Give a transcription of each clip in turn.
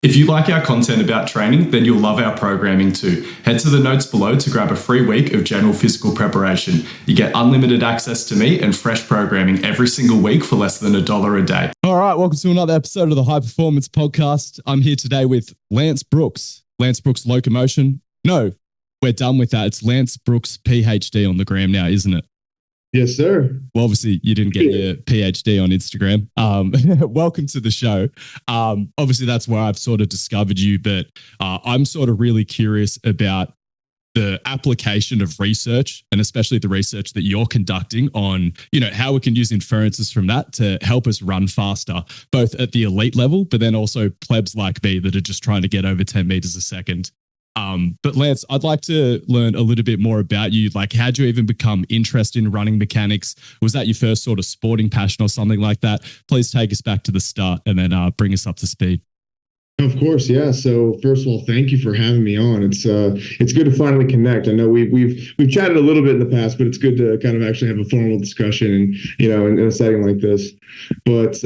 If you like our content about training, then you'll love our programming too. Head to the notes below to grab a free week of general physical preparation. You get unlimited access to me and fresh programming every single week for less than $1 a day. All right, welcome to another episode of the Hyperformance podcast. I'm here today with Lance Brooks. Lance Brooks Locomotion. No, we're done with that. It's Lance Brooks PhD on the gram now, isn't it? Yes, sir. Well, obviously, you didn't get your PhD on Instagram. Welcome to the show. Obviously, that's where I've sort of discovered you, but I'm sort of really curious about the application of research, and especially the research that you're conducting on, how we can use inferences from that to help us run faster, both at the elite level, but then also plebs like me that are just trying to get over 10 meters a second. But Lance, I'd like to learn a little bit more about you. Like, how'd you even become interested in running mechanics? Was that your first sort of sporting passion or something like that? Please take us back to the start and then bring us up to speed. Of course, yeah. So first of all, thank you for having me on. It's good to finally connect. I know we've chatted a little bit in the past, but it's good to kind of actually have a formal discussion and in a setting like this. But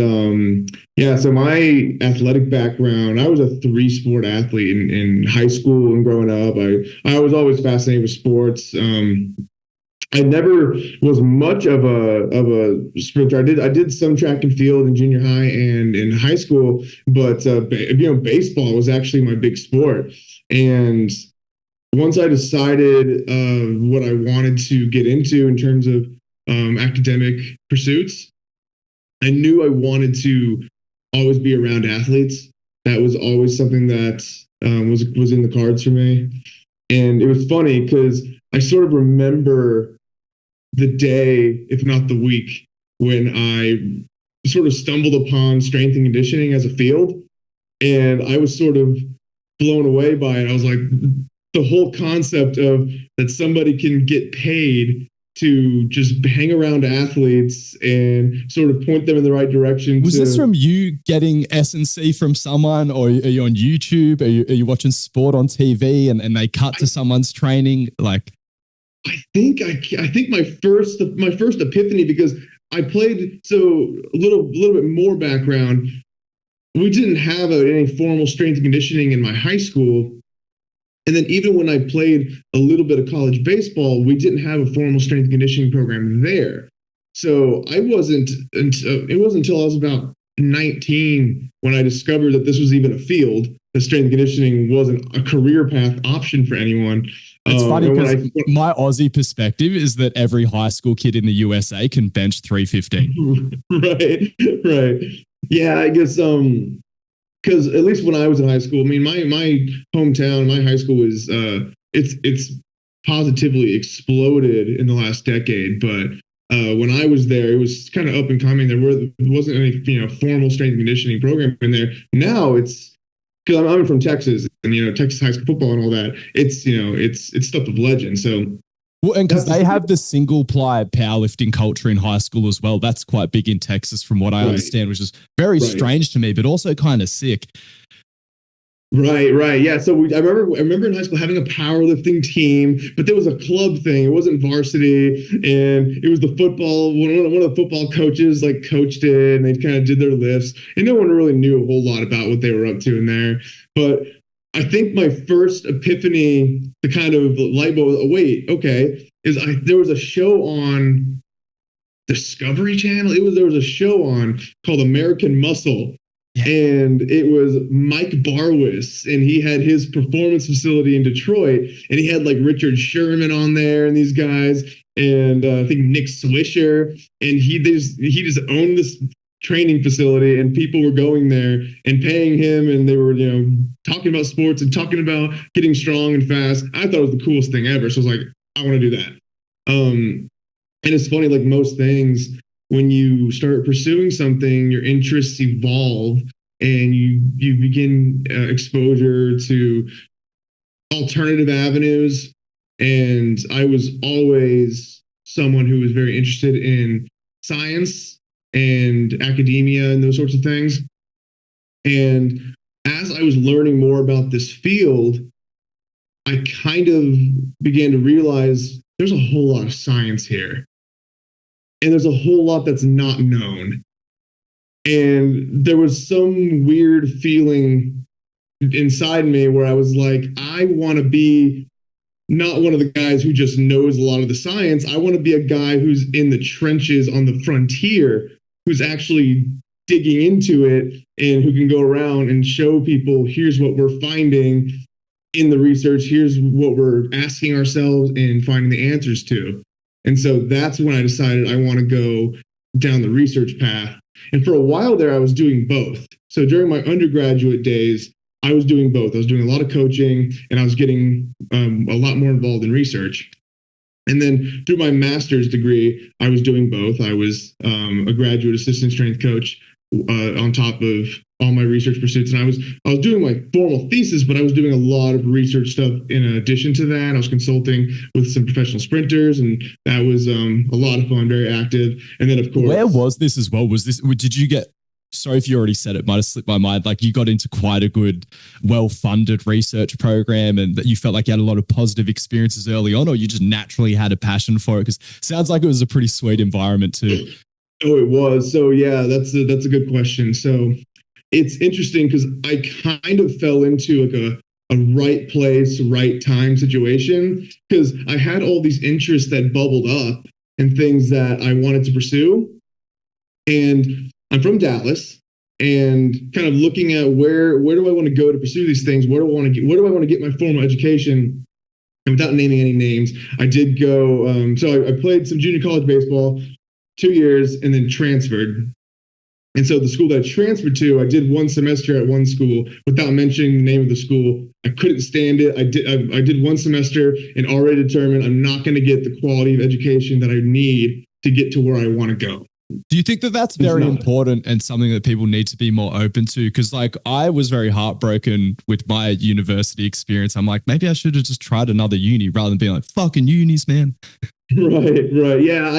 yeah, so my athletic background, I was a 3-sport athlete in high school and growing up. I was always fascinated with sports. I never was much of a sprinter. I did some track and field in junior high and in high school, but baseball was actually my big sport. And once I decided what I wanted to get into in terms of academic pursuits, I knew I wanted to always be around athletes. That was always something that was in the cards for me. And it was funny because I sort of remember the day, if not the week, when I sort of stumbled upon strength and conditioning as a field. And I was sort of blown away by it. I was like, the whole concept of that somebody can get paid to just hang around athletes and sort of point them in the right direction. Was this from you getting S&C from someone, or are you on YouTube? Are you watching sport on TV and they cut to someone's training? Like, I think my first epiphany, because I played, so a little bit more background. We didn't have any formal strength and conditioning in my high school. And then even when I played a little bit of college baseball, we didn't have a formal strength and conditioning program there. So it wasn't until I was about 19 when I discovered that this was even a field, that strength and conditioning wasn't a career path option for anyone. It's funny because my Aussie perspective is that every high school kid in the USA can bench 315. Right. Yeah, I guess because at least when I was in high school, I mean, my hometown, my high school is it's positively exploded in the last decade. But when I was there, it was kind of up and coming. There wasn't any formal strength and conditioning program in there. Now it's, because I'm from Texas, and Texas high school football and all that. It's it's stuff of legend. So, well, and because they have the single ply powerlifting culture in high school as well. That's quite big in Texas, from what I understand, which is very strange to me, but also kind of sick. Right. Yeah. So I remember in high school having a powerlifting team, but there was a club thing. It wasn't varsity, and it was the football. One of the football coaches like coached it, and they kind of did their lifts, and no one really knew a whole lot about what they were up to in there. But I think my first epiphany, the kind of light bulb, there was a show on Discovery Channel. There was a show on called American Muscle. Yeah. And it was Mike Barwis, and he had his performance facility in Detroit, and he had like Richard Sherman on there and these guys, and I think Nick Swisher, and he just owned this training facility, and people were going there and paying him, and they were talking about sports and talking about getting strong and fast. I thought it was the coolest thing ever, so I was like, I want to do that. And it's funny, like most things, when you start pursuing something, your interests evolve, and you begin exposure to alternative avenues. And I was always someone who was very interested in science and academia and those sorts of things. And as I was learning more about this field, I kind of began to realize there's a whole lot of science here. And there's a whole lot that's not known. And there was some weird feeling inside me where I was like, I want to be not one of the guys who just knows a lot of the science. I want to be a guy who's in the trenches on the frontier, who's actually digging into it and who can go around and show people, here's what we're finding in the research, here's what we're asking ourselves and finding the answers to. And so that's when I decided I want to go down the research path. And for a while there, I was doing both. So during my undergraduate days, I was doing both. I was doing a lot of coaching and I was getting a lot more involved in research. And then through my master's degree, I was doing both. I was a graduate assistant strength coach on top of all my research pursuits. And I was doing my formal thesis, but I was doing a lot of research stuff in addition to that. I was consulting with some professional sprinters, and that was a lot of fun, very active. And then, of course, where was this as well? Did you get, sorry if you already said it, might have slipped my mind, like you got into quite a good, well-funded research program and that you felt like you had a lot of positive experiences early on, or you just naturally had a passion for it? Because it sounds like it was a pretty sweet environment too. Oh, it was. So yeah, that's a good question. So it's interesting because I kind of fell into like a right place, right time situation, because I had all these interests that bubbled up and things that I wanted to pursue. And I'm from Dallas, and kind of looking at where do I want to go to pursue these things? Where do I want to get my formal education? And without naming any names, I did go. So I played some junior college baseball 2 years and then transferred. And so the school that I transferred to, I did one semester at one school without mentioning the name of the school. I couldn't stand it. I did one semester and already determined I'm not going to get the quality of education that I need to get to where I want to go. Do you think that that's very important and something that people need to be more open to? Because like I was very heartbroken with my university experience. I'm like, maybe I should have just tried another uni rather than being like, fucking unis, man. Right. Yeah.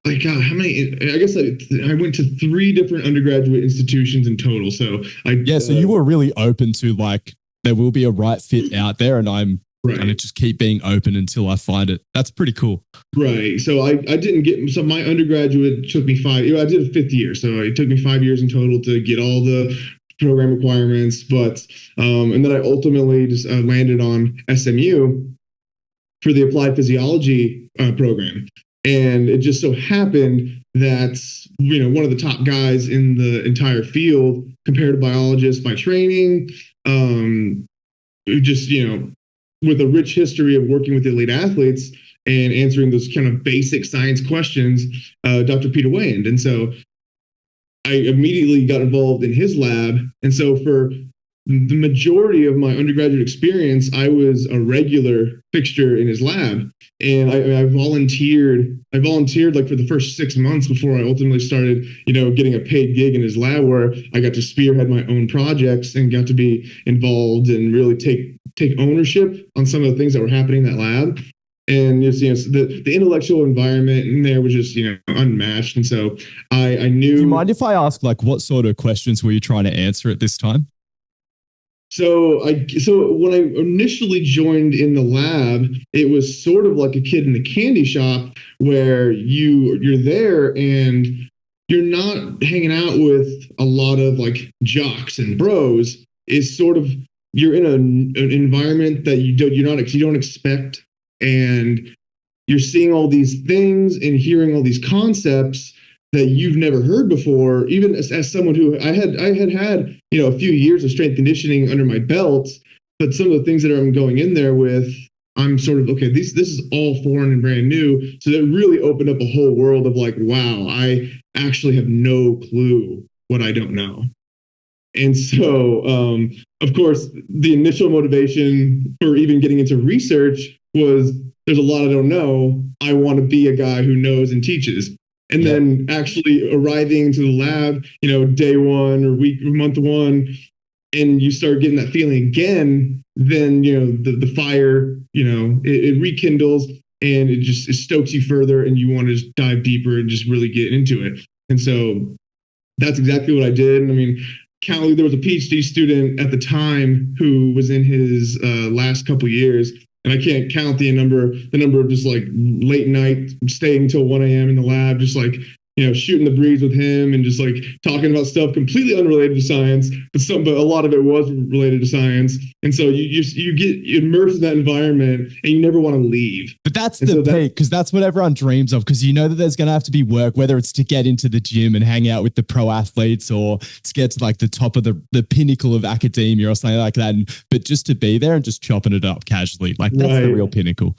I got how many? I guess I went to 3 different undergraduate institutions in total. So so you were really open to like, there will be a right fit out there, and I'm going to just keep being open until I find it. That's pretty cool. Right. So I didn't get, so my undergraduate took me 5, I did a 5th year. So it took me 5 years in total to get all the program requirements. But, and then I ultimately just landed on SMU for the applied physiology program. And it just so happened that, one of the top guys in the entire field, comparative biologist by training, just, with a rich history of working with elite athletes and answering those kind of basic science questions, Dr. Peter Wayand. And so I immediately got involved in his lab. And so for the majority of my undergraduate experience, I was a regular fixture in his lab. And I volunteered like for the first 6 months before I ultimately started, getting a paid gig in his lab, where I got to spearhead my own projects and got to be involved and really take ownership on some of the things that were happening in that lab. And just, the intellectual environment in there was just, unmatched. And so I knew. Do you mind if I ask, like, what sort of questions were you trying to answer at this time? So when I initially joined in the lab, it was sort of like a kid in the candy shop, where you're there and you're not hanging out with a lot of like jocks and bros. It's sort of, you're in an environment that you don't expect, and you're seeing all these things and hearing all these concepts that you've never heard before. Even as someone who I had a few years of strength conditioning under my belt, but some of the things that I'm going in there with, I'm sort of, okay, this is all foreign and brand new. So that really opened up a whole world of like, wow, I actually have no clue what I don't know. And so, of course, the initial motivation for even getting into research was, there's a lot I don't know. I want to be a guy who knows and teaches. And then actually arriving to the lab, day one or month one, and you start getting that feeling again, then, the fire, it rekindles, and it stokes you further, and you want to just dive deeper and just really get into it. And so that's exactly what I did. I mean, there was a PhD student at the time who was in his last couple of years, and I can't count the number of just like late night staying until 1 a.m. in the lab, just like, shooting the breeze with him and just like talking about stuff completely unrelated to science, but a lot of it was related to science. And so you get immersed in that environment and you never want to leave. But that's the peak, because that's what everyone dreams of, because you know that there's going to have to be work, whether it's to get into the gym and hang out with the pro athletes or to get to like the top of the pinnacle of academia or something like that. But just to be there and just chopping it up casually, like that's the real pinnacle.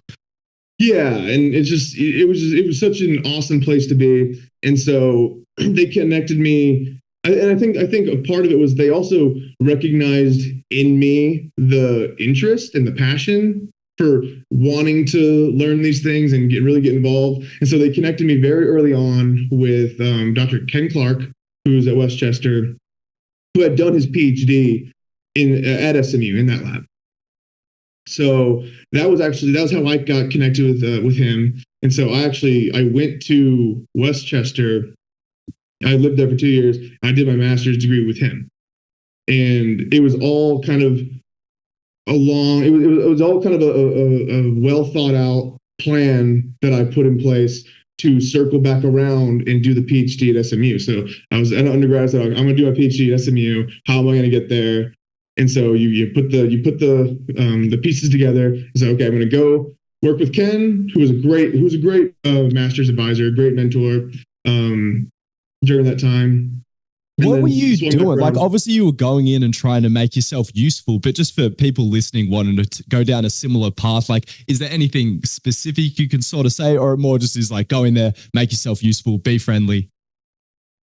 Yeah. And it was such an awesome place to be. And so they connected me. And I think a part of it was they also recognized in me the interest and the passion for wanting to learn these things and really get involved. And so they connected me very early on with Dr. Ken Clark, who's at Westchester, who had done his PhD at SMU in that lab. So that was how I got connected with him. And so I went to Westchester. I lived there for 2 years. I did my master's degree with him, and it was all kind of it was all kind of a well thought out plan that I put in place to circle back around and do the PhD at SMU. So I was an undergrad. I said, I'm going to do my PhD at SMU. How am I going to get there? And so you put the pieces together. So okay, I'm going to go work with Ken, who was a great master's advisor, great mentor during that time. What were you doing? Like, obviously you were going in and trying to make yourself useful, but just for people listening wanting to go down a similar path, like, is there anything specific you can sort of say, or more just is like go in there, make yourself useful, be friendly?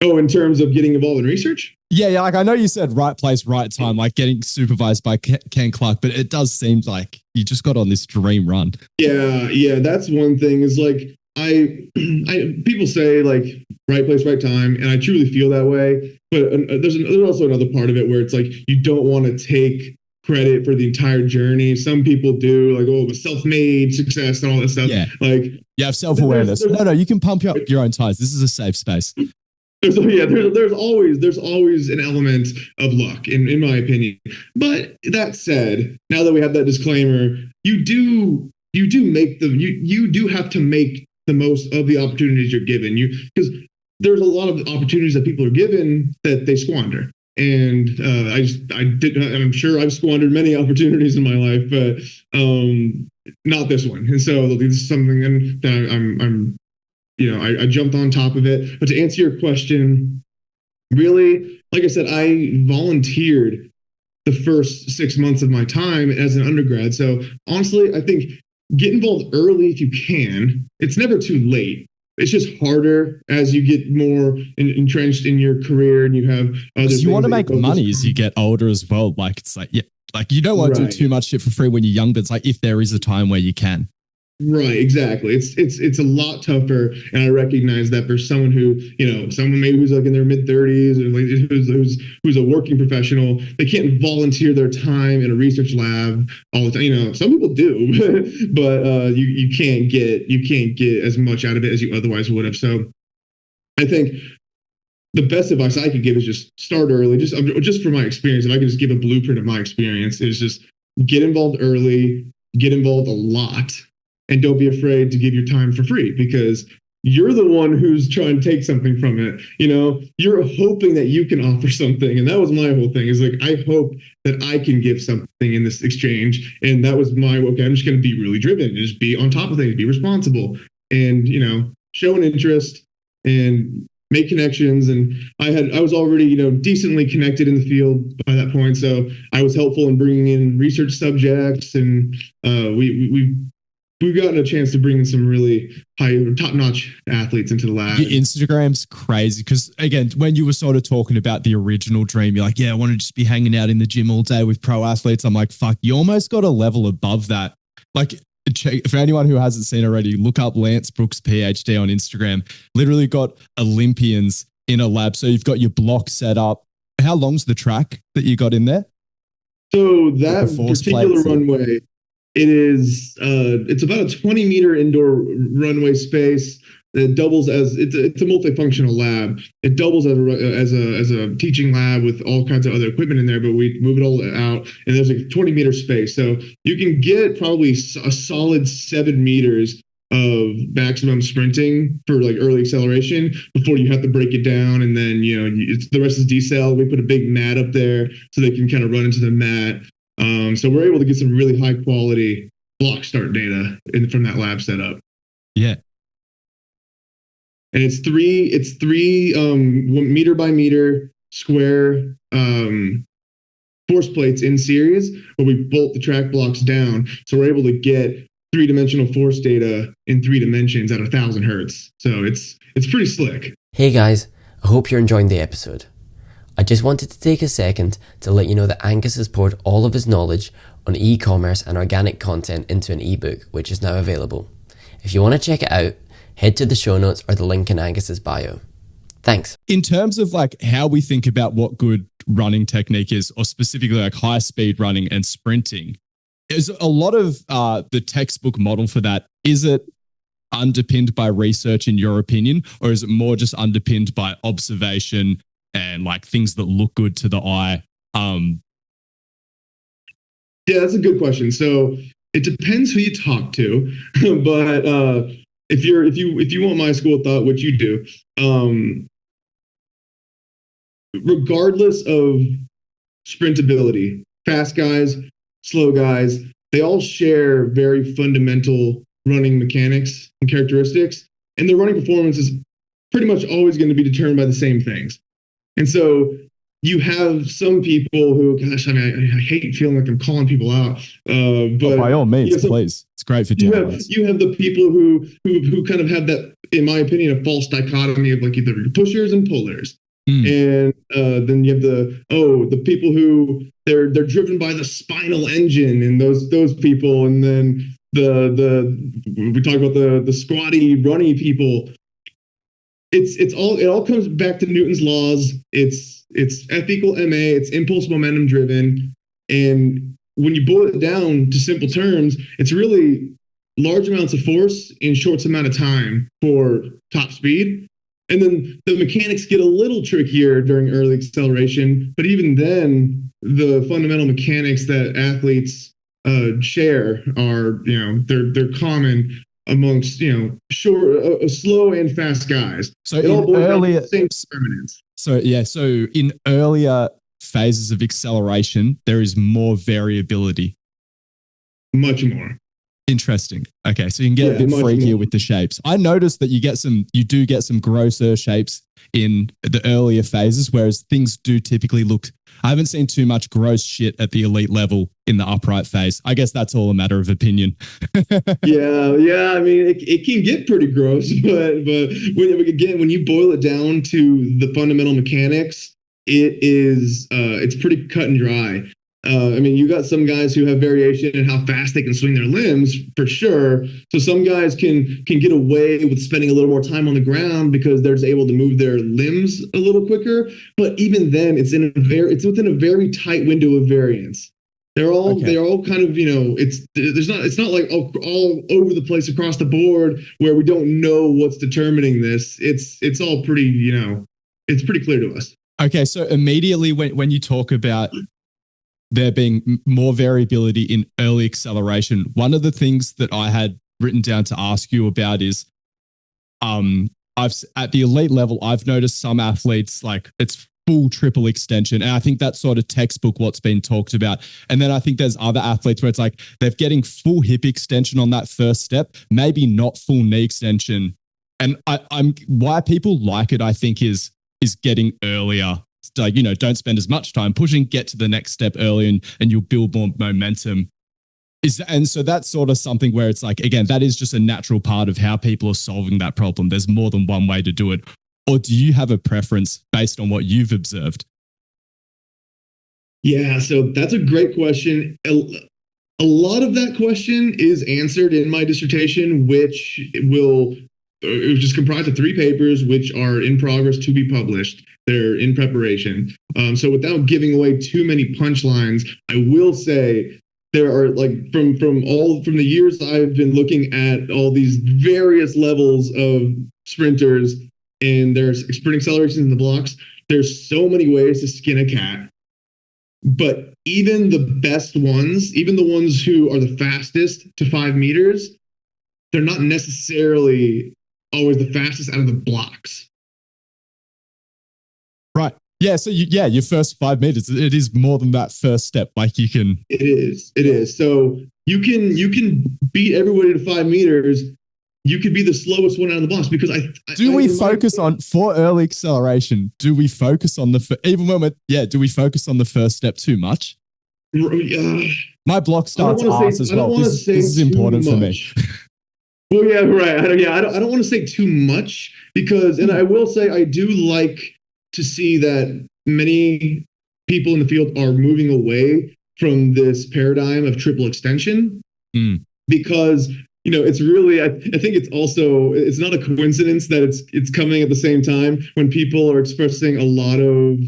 Oh, in terms of getting involved in research? Yeah. Like I know you said right place, right time, like getting supervised by Ken Clark, but it does seem like you just got on this dream run. Yeah. That's one thing is like, people say like right place, right time. And I truly feel that way. But there's also another part of it where it's like, you don't want to take credit for the entire journey. Some people do, like, oh, self-made success and all that stuff. Yeah. Like you have self-awareness. No, you can pump up your own tires. This is a safe space. There's always an element of luck in my opinion. But that said, now that we have that disclaimer, you do have to make the most of the opportunities you're given. Because there's a lot of opportunities that people are given that they squander. And I'm sure I've squandered many opportunities in my life, but not this one. And so this is something that I jumped on top of it. But to answer your question, really, like I said, I volunteered the first 6 months of my time as an undergrad. So honestly, I think get involved early if you can. It's never too late. It's just harder as you get more entrenched in your career and you have other things. You want to make money as you get older as well. Like it's like, yeah, like you don't want to do too much shit for free when you're young, but it's like if there is a time where you can. Right, exactly. It's a lot tougher, and I recognize that for someone who, someone maybe who's like in their mid 30s or like who's a working professional, they can't volunteer their time in a research lab all the time. Some people do, but you can't get as much out of it as you otherwise would have. So, I think the best advice I could give is just start early. Just from my experience, if I could just give a blueprint of my experience, is just get involved early, get involved a lot. And don't be afraid to give your time for free, because you're the one who's trying to take something from it. You're hoping that you can offer something. And that was my whole thing, is like, I hope that I can give something in this exchange. And that was I'm just going to be really driven, just be on top of things, be responsible, and, show an interest and make connections. And I was already, decently connected in the field by that point. So I was helpful in bringing in research subjects, and we've gotten a chance to bring in some really top-notch athletes into the lab. Your Instagram's crazy because, again, when you were sort of talking about the original dream, you're like, yeah, I want to just be hanging out in the gym all day with pro athletes. I'm like, fuck, you almost got a level above that. Like, for anyone who hasn't seen already, look up Lance Brooks PhD on Instagram. Literally got Olympians in a lab. So you've got your block set up. How long's the track that you got in there? So that particular runway, it's about a 20-meter indoor runway space that doubles as it's a multifunctional lab. It doubles as a teaching lab with all kinds of other equipment in there, but we move it all out, and there's a 20-meter space. So you can get probably a solid 7 meters of maximum sprinting for like early acceleration before you have to break it down. And then, the rest is decel. We put a big mat up there so they can kind of run into the mat. So we're able to get some really high quality block start data from that lab setup. Yeah. And it's three meter by meter square force plates in series where we bolt the track blocks down. So we're able to get 3-dimensional force data in 3 dimensions at 1,000 hertz. So it's pretty slick. Hey guys, I hope you're enjoying the episode. I just wanted to take a second to let you know that Angus has poured all of his knowledge on e-commerce and organic content into an ebook, which is now available. If you want to check it out, head to the show notes or the link in Angus's bio. Thanks. In terms of like how we think about what good running technique is, or specifically like high speed running and sprinting, is a lot of the textbook model for that, is it underpinned by research in your opinion, or is it more just underpinned by observation and like things that look good to the eye? Yeah, that's a good question. So it depends who you talk to, but if you want my school of thought, which you do, regardless of sprintability, fast guys, slow guys, they all share very fundamental running mechanics and characteristics, and their running performance is pretty much always going to be determined by the same things. And so you have some people who, gosh, I mean, I hate feeling like I'm calling people out, but by all means, please. It's great for downloads. You have the people who kind of have that, in my opinion, a false dichotomy of like either pushers and pullers. And then you have the people who they're driven by the spinal engine, and those people, and then we talk about the squatty runny people. It all comes back to Newton's laws. It's F equal ma. It's impulse momentum driven, and when you boil it down to simple terms, it's really large amounts of force in short amount of time for top speed. And then the mechanics get a little trickier during early acceleration, but even then, the fundamental mechanics that athletes share are, they're common amongst, slow and fast guys. So in earlier phases of acceleration, there is more variability. Much more. Interesting. Okay, so you can get a bit freakier with the shapes. I noticed that you do get some grosser shapes in the earlier phases, whereas things do typically look. I haven't seen too much gross shit at the elite level in the upright phase. I guess that's all a matter of opinion. Yeah. I mean, it can get pretty gross, but when you boil it down to the fundamental mechanics, it's pretty cut and dry. I mean, you got some guys who have variation in how fast they can swing their limbs, for sure. So some guys can get away with spending a little more time on the ground because they're just able to move their limbs a little quicker. But even then, it's within a very tight window of variance. They're all kind of, it's not like all over the place across the board where we don't know what's determining this. It's all pretty, it's pretty clear to us. Okay, so immediately when you talk about there being more variability in early acceleration, one of the things that I had written down to ask you about is, at the elite level, I've noticed some athletes like it's full triple extension, and I think that's sort of textbook what's been talked about. And then I think there's other athletes where it's like they're getting full hip extension on that first step, maybe not full knee extension. And I'm why people like it, I think, is getting earlier. Like, don't spend as much time pushing, get to the next step early and you'll build more momentum. And so that's sort of something where it's like, again, that is just a natural part of how people are solving that problem. There's more than one way to do it. Or do you have a preference based on what you've observed? Yeah, so that's a great question. A lot of that question is answered in my dissertation, which it was just comprised of 3 papers, which are in progress to be published. They're in preparation. So without giving away too many punchlines, I will say there are, like, from the years I've been looking at all these various levels of sprinters and their sprint accelerations in the blocks, there's so many ways to skin a cat. But even the best ones, even the ones who are the fastest to 5 meters, they're not necessarily always the fastest out of the blocks. Right. Yeah. So your first 5 meters, it is more than that first step. Like you can. It is. So you can beat everybody to 5 meters. You could be the slowest one out of the blocks because do we focus on for early acceleration? Do we focus on do we focus on the first step too much? My block starts ass as well. This is important for me. Well, yeah, right. I don't want to say too much because, and I will say I do like to see that many people in the field are moving away from this paradigm of triple extension because, it's really, I think it's not a coincidence that it's coming at the same time when people are expressing a lot of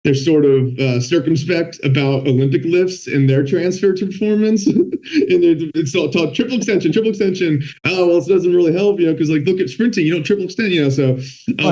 they're sort of circumspect about Olympic lifts and their transfer to performance. And it's all talk triple extension. Oh, well, it doesn't really help, because look at sprinting, you don't triple extend, so.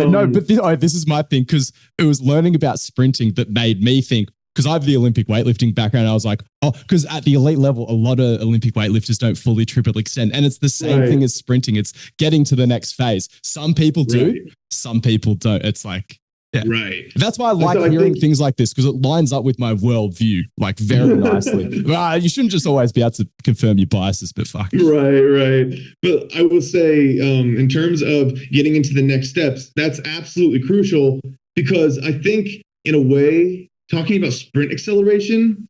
No, but this is my thing, because it was learning about sprinting that made me think, because I have the Olympic weightlifting background. I was like, because at the elite level, a lot of Olympic weightlifters don't fully triple extend. And it's the same thing as sprinting. It's getting to the next phase. Some people do, some people don't. It's like, yeah. Right. That's why I like hearing things like this, because it lines up with my worldview very nicely. You shouldn't just always be able to confirm your biases, but fuck. Right. But I will say, in terms of getting into the next steps, that's absolutely crucial because I think in a way, talking about sprint acceleration,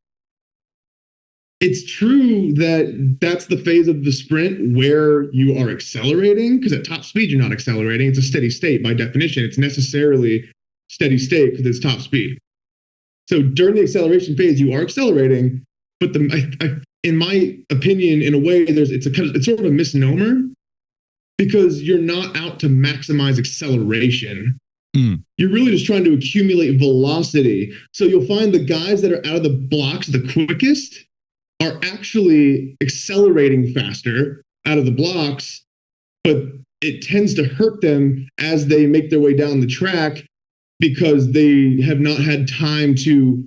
it's true that that's the phase of the sprint where you are accelerating, because at top speed, you're not accelerating. It's a steady state by definition. It's necessarily steady state because it's top speed. So during the acceleration phase, you are accelerating, but in my opinion, in a way, it's sort of a misnomer because you're not out to maximize acceleration. You're really just trying to accumulate velocity. So you'll find the guys that are out of the blocks the quickest are actually accelerating faster out of the blocks, but it tends to hurt them as they make their way down the track because they have not had time to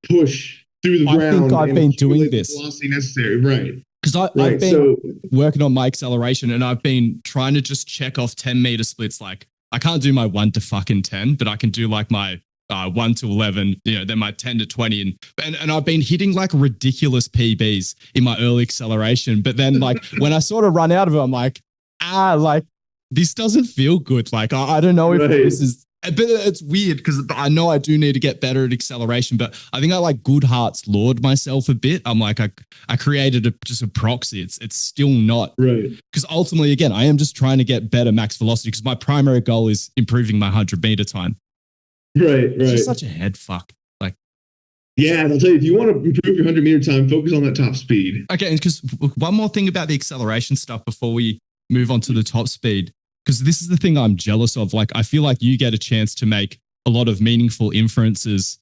push through the ground. I think I've been doing this. Velocity necessary, right? Because I've been working on my acceleration and I've been trying to just check off 10-meter splits. Like I can't do my 1 to fucking 10, but I can do my 1 to 11, then my 10 to 20. And I've been hitting ridiculous PBs in my early acceleration. But then when I sort of run out of it, I'm like, this doesn't feel good. I don't know if this is, but it's weird because I know I do need to get better at acceleration, but I think I good hearts lured myself a bit. I'm I created just a proxy. It's still not right. Because ultimately, again, I am just trying to get better max velocity because my primary goal is improving my 100-meter time. Right. It's just such a head fuck. Yeah, I'll tell you, if you want to improve your 100-meter time, focus on that top speed. Okay, because one more thing about the acceleration stuff before we move on to the top speed, because this is the thing I'm jealous of. I feel like you get a chance to make a lot of meaningful inferences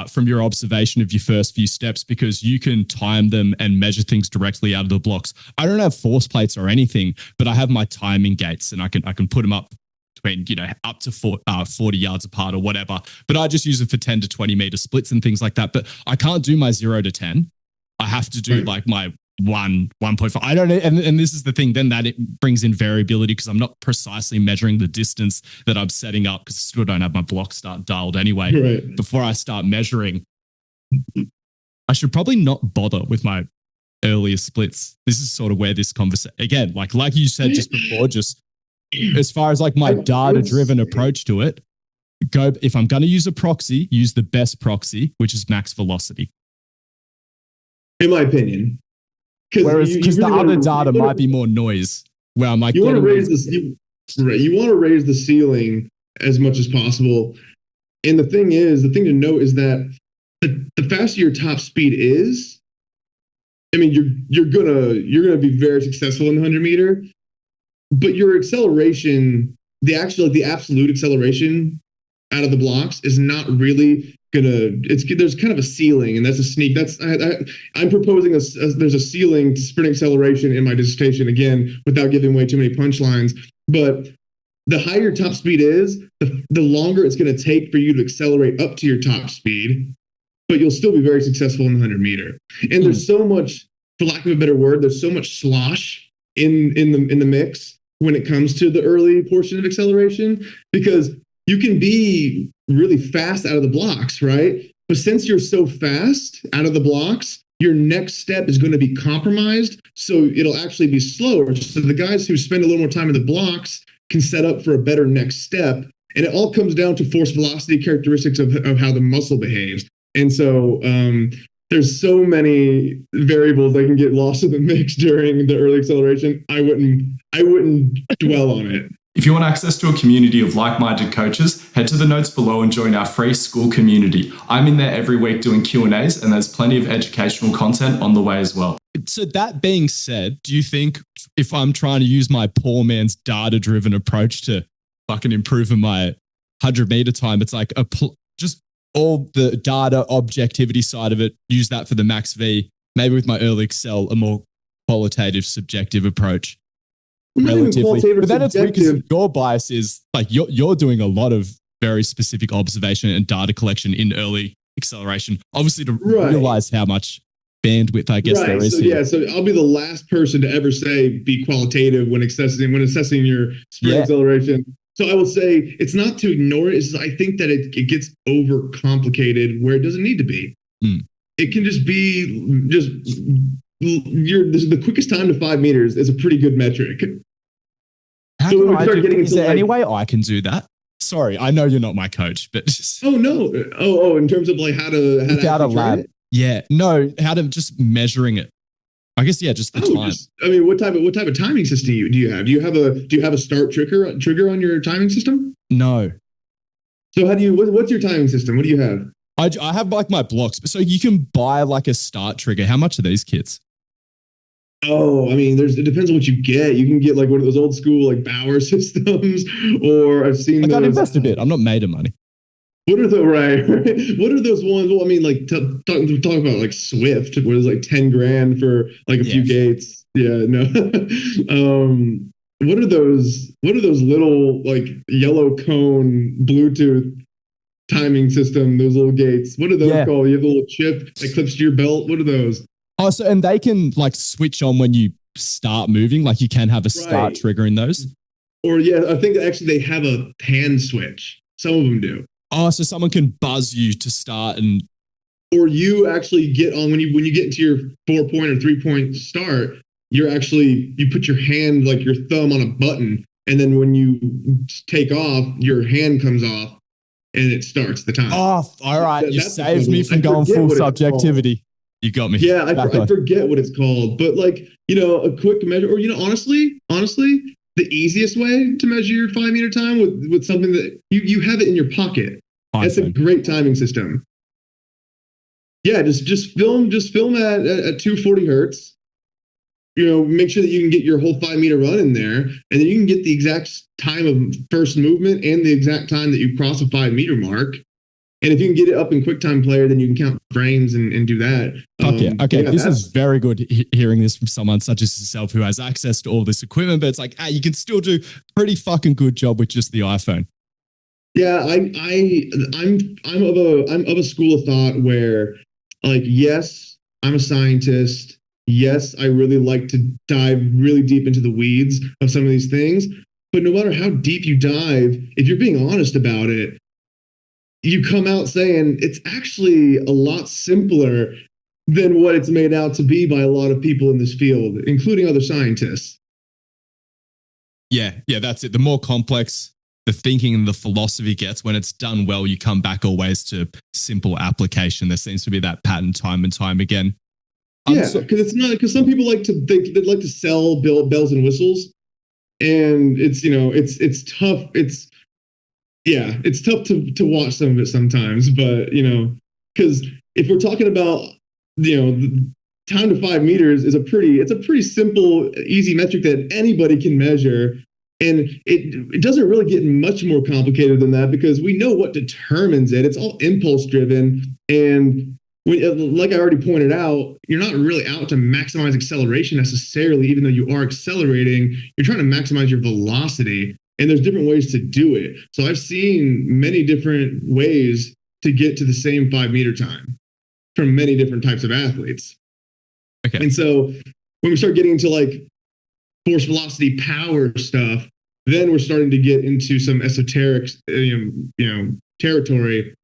from your observation of your first few steps because you can time them and measure things directly out of the blocks. I don't have force plates or anything, but I have my timing gates and I can put them up between, up to 40 yards apart or whatever. But I just use it for 10 to 20 meter splits and things like that. But I can't do my 0 to 10. I have to do my 1.5. I don't know. And this is the thing, then that it brings in variability because I'm not precisely measuring the distance that I'm setting up because I still don't have my block start dialed anyway. Right. Before I start measuring, I should probably not bother with my earlier splits. This is sort of where this conversation, again, like you said just before, just as far as my data-driven approach to it, if I'm going to use a proxy, use the best proxy, which is max velocity. In my opinion. Whereas because the other data might be more noise. Where I'm you want to raise this, you want to raise the ceiling as much as possible. And the thing to note is that the faster your top speed is, I mean, you're gonna be very successful in the 100-meter, but your acceleration, the absolute acceleration out of the blocks is not really there's kind of a ceiling, and that's a sneak. I'm proposing there's a ceiling to sprint acceleration in my dissertation, again, without giving away too many punchlines. But the higher your top speed is, the longer it's going to take for you to accelerate up to your top speed, but you'll still be very successful in the 100-meter. And there's so much for lack of a better word, there's so much slosh in the mix when it comes to the early portion of acceleration, because you can be really fast out of the blocks, right? But since you're so fast out of the blocks, your next step is going to be compromised. So it'll actually be slower. So the guys who spend a little more time in the blocks can set up for a better next step. And it all comes down to force velocity characteristics of how the muscle behaves. And so there's so many variables that can get lost in the mix during the early acceleration. I wouldn't dwell on it. If you want access to a community of like-minded coaches, head to the notes below and join our free school community. I'm in there every week doing Q&As, and there's plenty of educational content on the way as well. So that being said, do you think if I'm trying to use my poor man's data-driven approach to fucking improve my 100-meter time, it's like just all the data objectivity side of it, use that for the max V, maybe with my early Excel, a more qualitative, subjective approach? Relatively, but then it's weird because your bias is like you're doing a lot of very specific observation and data collection in early acceleration, obviously to realize how much bandwidth I guess there is. So I'll be the last person to ever say be qualitative when assessing your sprint acceleration. So I will say it's not to ignore it. It's I think that it gets overcomplicated where it doesn't need to be. It can just be the quickest time to 5 meters is a pretty good metric. Is there any way I can do that? Sorry, I know you're not my coach, but in terms of like how to without a lab. Yeah, no, how to just measuring it. I guess just the time. What type of timing system do you have? Do you have a start trigger on your timing system? No. So what's your timing system? What do you have? I have like my blocks, so you can buy like a start trigger. How much are these kits? Oh, it depends on what you get. You can get like one of those old school like Bauer systems, or I've seen. I got to invest a bit. I'm not made of money. What are the right? What are those ones? Well, talk about like Swift, where it's like 10 grand for like a few gates. Yeah, no. What are those little like yellow cone Bluetooth timing system? Those little gates. What are those called? You have the little chip that clips to your belt. What are those? Oh, so and they can like switch on when you start moving. Like you can have a start trigger in those. Or I think actually they have a hand switch. Some of them do. Oh, so someone can buzz you to start, or you actually get on when you get into your 4-point or 3-point start. You put your hand, like your thumb, on a button, and then when you take off, your hand comes off, and it starts the time. Oh, all right, you saved me from going full subjectivity. You got me. Yeah, I forget what it's called, but like a quick measure, or honestly, the easiest way to measure your 5-meter time with something that you have it in your pocket. That's a great timing system. Yeah, just film at 240 hertz. Make sure that you can get your whole 5-meter run in there, and then you can get the exact time of first movement and the exact time that you cross a 5-meter mark. And if you can get it up in QuickTime Player, then you can count frames and do that. Okay, this is very good hearing this from someone such as yourself who has access to all this equipment, but it's like, you can still do pretty fucking good job with just the iPhone. Yeah, I'm of a school of thought where, like, yes, I'm a scientist. Yes, I really like to dive really deep into the weeds of some of these things. But no matter how deep you dive, if you're being honest about it, you come out saying it's actually a lot simpler than what it's made out to be by a lot of people in this field, including other scientists. Yeah, that's it. The more complex the thinking and the philosophy gets, when it's done well, you come back always to simple application. There seems to be that pattern time and time again. Because some people like to sell bells and whistles, and it's tough. It's tough to watch some of it sometimes, but because if we're talking about the time to 5 meters is a pretty simple, easy metric that anybody can measure. And it doesn't really get much more complicated than that, because we know what determines it. It's all impulse driven. And like I already pointed out, you're not really out to maximize acceleration necessarily, even though you are accelerating. You're trying to maximize your velocity. And there's different ways to do it. So I've seen many different ways to get to the same 5-meter time from many different types of athletes. Okay. And so when we start getting into like force, velocity, power stuff, then we're starting to get into some esoteric, territory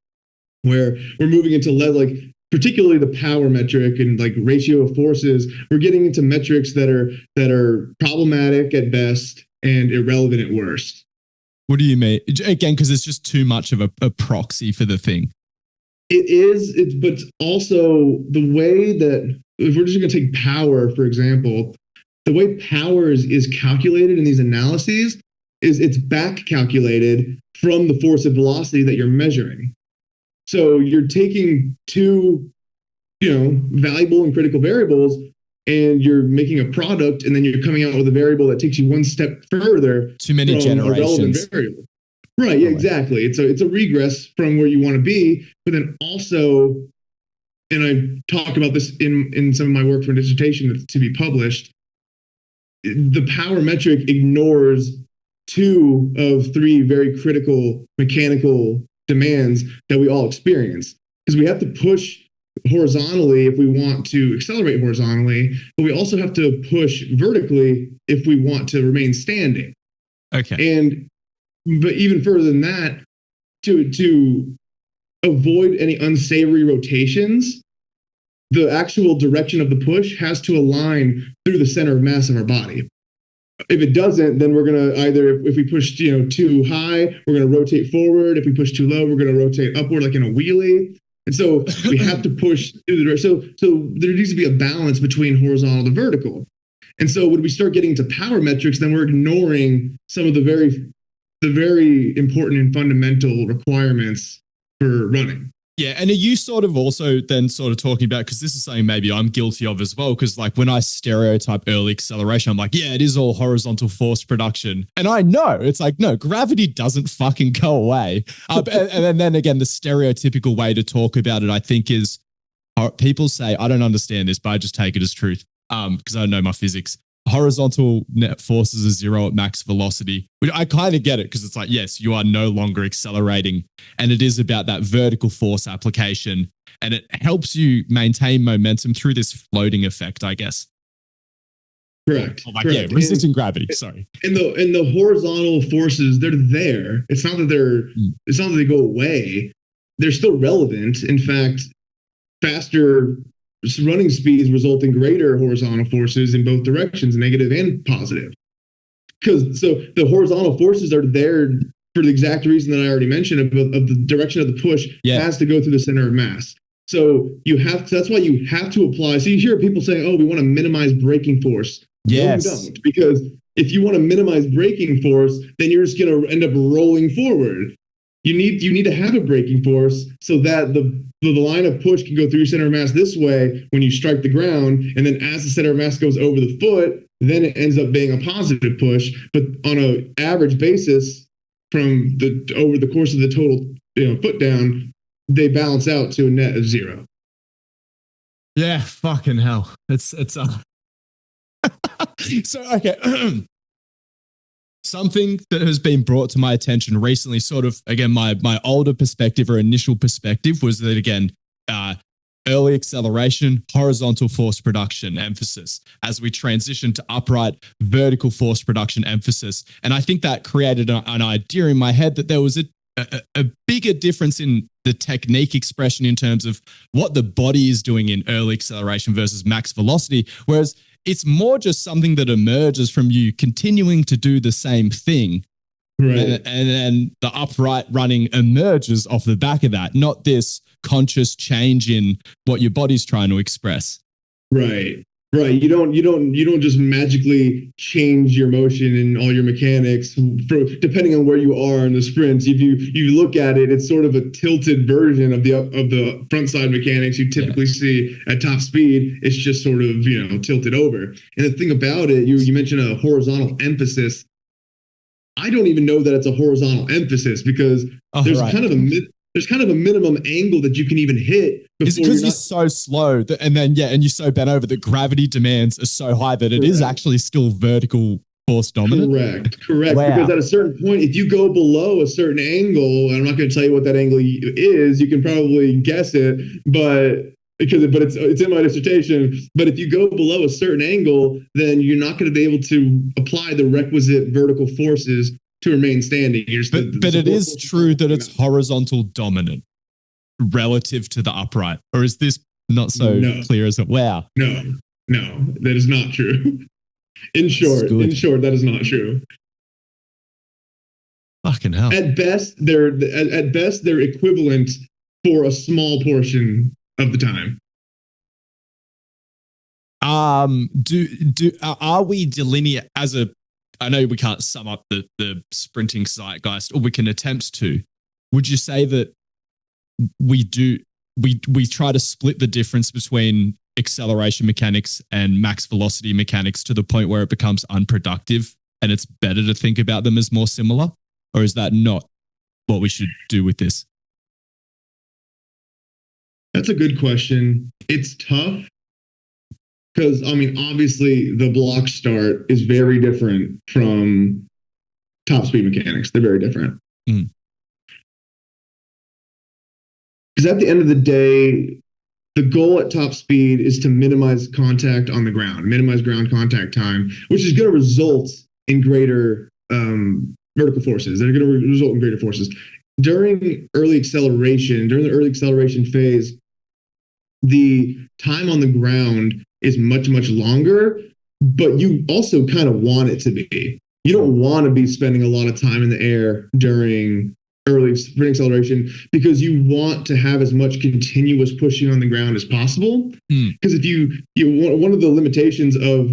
where we're moving into like particularly the power metric and like ratio of forces. We're getting into metrics that are problematic at best and irrelevant at worst. What do you mean? Again, because it's just too much of a proxy for the thing. It is, but also the way that, if we're just going to take power, for example, the way power is calculated in these analyses is it's back calculated from the force and velocity that you're measuring. So you're taking two, valuable and critical variables, and you're making a product, and then you're coming out with a variable that takes you one step further. Too many generations. Variable. Right. Yeah, exactly. It's a regress from where you want to be, but then also, and I talk about this in some of my work for a dissertation to be published, the power metric ignores two of three very critical mechanical demands that we all experience, because we have to push horizontally if we want to accelerate horizontally, but we also have to push vertically if we want to remain standing. Okay. But even further than that, to avoid any unsavory rotations, the actual direction of the push has to align through the center of mass of our body. If it doesn't, then we're going to either, if we push too high, we're going to rotate forward. If we push too low, we're going to rotate upward like in a wheelie. And so we have to push through the direction. So there needs to be a balance between horizontal to vertical. And so when we start getting to power metrics, then we're ignoring some of the very important and fundamental requirements for running. Yeah. And are you sort of also then sort of talking about, because this is something maybe I'm guilty of as well, because like when I stereotype early acceleration, I'm like, yeah, it is all horizontal force production. And I know it's like, no, gravity doesn't fucking go away. And then again, the stereotypical way to talk about it, I think, is people say, I don't understand this, but I just take it as truth because I don't know my physics. Horizontal net forces are zero at max velocity, which I kind of get it, because it's like, yes, you are no longer accelerating, and it is about that vertical force application, and it helps you maintain momentum through this floating effect, I guess. Correct. Like, correct. Yeah, resisting gravity. Sorry. And the horizontal forces, they're there. It's not that they go away. They're still relevant. In fact, faster running speeds result in greater horizontal forces in both directions, negative and positive. Because so the horizontal forces are there for the exact reason that I already mentioned of the direction of the push has to go through the center of mass. So that's why you have to apply. So you hear people saying, oh, we want to minimize braking force. Yes. No, you don't. Because if you want to minimize braking force, then you're just going to end up rolling forward. You need to have a braking force so that the line of push can go through your center of mass this way when you strike the ground, and then as the center of mass goes over the foot, then it ends up being a positive push. But on an average basis, from over the course of the total foot down, they balance out to a net of zero. Yeah, fucking hell. It's so okay. Something that has been brought to my attention recently, sort of, again, my older perspective or initial perspective was that, again, early acceleration, horizontal force production emphasis as we transition to upright vertical force production emphasis. And I think that created an idea in my head that there was a bigger difference in the technique expression in terms of what the body is doing in early acceleration versus max velocity, whereas it's more just something that emerges from you continuing to do the same thing. Right. And then the upright running emerges off the back of that, not this conscious change in what your body's trying to express. Right. Right. You don't just magically change your motion and all your mechanics depending on where you are in the sprints. If you look at it, it's sort of a tilted version of the front side mechanics you typically see at top speed. It's just sort of, tilted over. And the thing about it, you mentioned a horizontal emphasis. I don't even know that it's a horizontal emphasis because there's kind of a minimum angle that you can even hit. Is it because you're so slow and you're so bent over that gravity demands are so high that it is actually still vertical force dominant? Correct. Wow. Because at a certain point, if you go below a certain angle, and I'm not going to tell you what that angle is, you can probably guess it, but but it's in my dissertation. But if you go below a certain angle, then you're not going to be able to apply the requisite vertical forces to remain standing. But it is true that it's horizontal dominant relative to the upright, or is this not so clear as it? Wow. No, that is not true. In short, that is not true. Fucking hell. At best, they're equivalent for a small portion of the time. Are we delineate as a? I know we can't sum up the sprinting zeitgeist, or we can attempt to. Would you say that we try to split the difference between acceleration mechanics and max velocity mechanics to the point where it becomes unproductive, and it's better to think about them as more similar? Or is that not what we should do with this? That's a good question. It's tough because, obviously the block start is very different from top speed mechanics. They're very different. Because at the end of the day, the goal at top speed is to minimize contact on the ground, minimize ground contact time, which is going to result in greater vertical forces. They're going to result in greater forces. During the early acceleration phase, the time on the ground is much, much longer, but you also kind of want it to be. You don't want to be spending a lot of time in the air during early sprint acceleration because you want to have as much continuous pushing on the ground as possible. Because if you one of the limitations of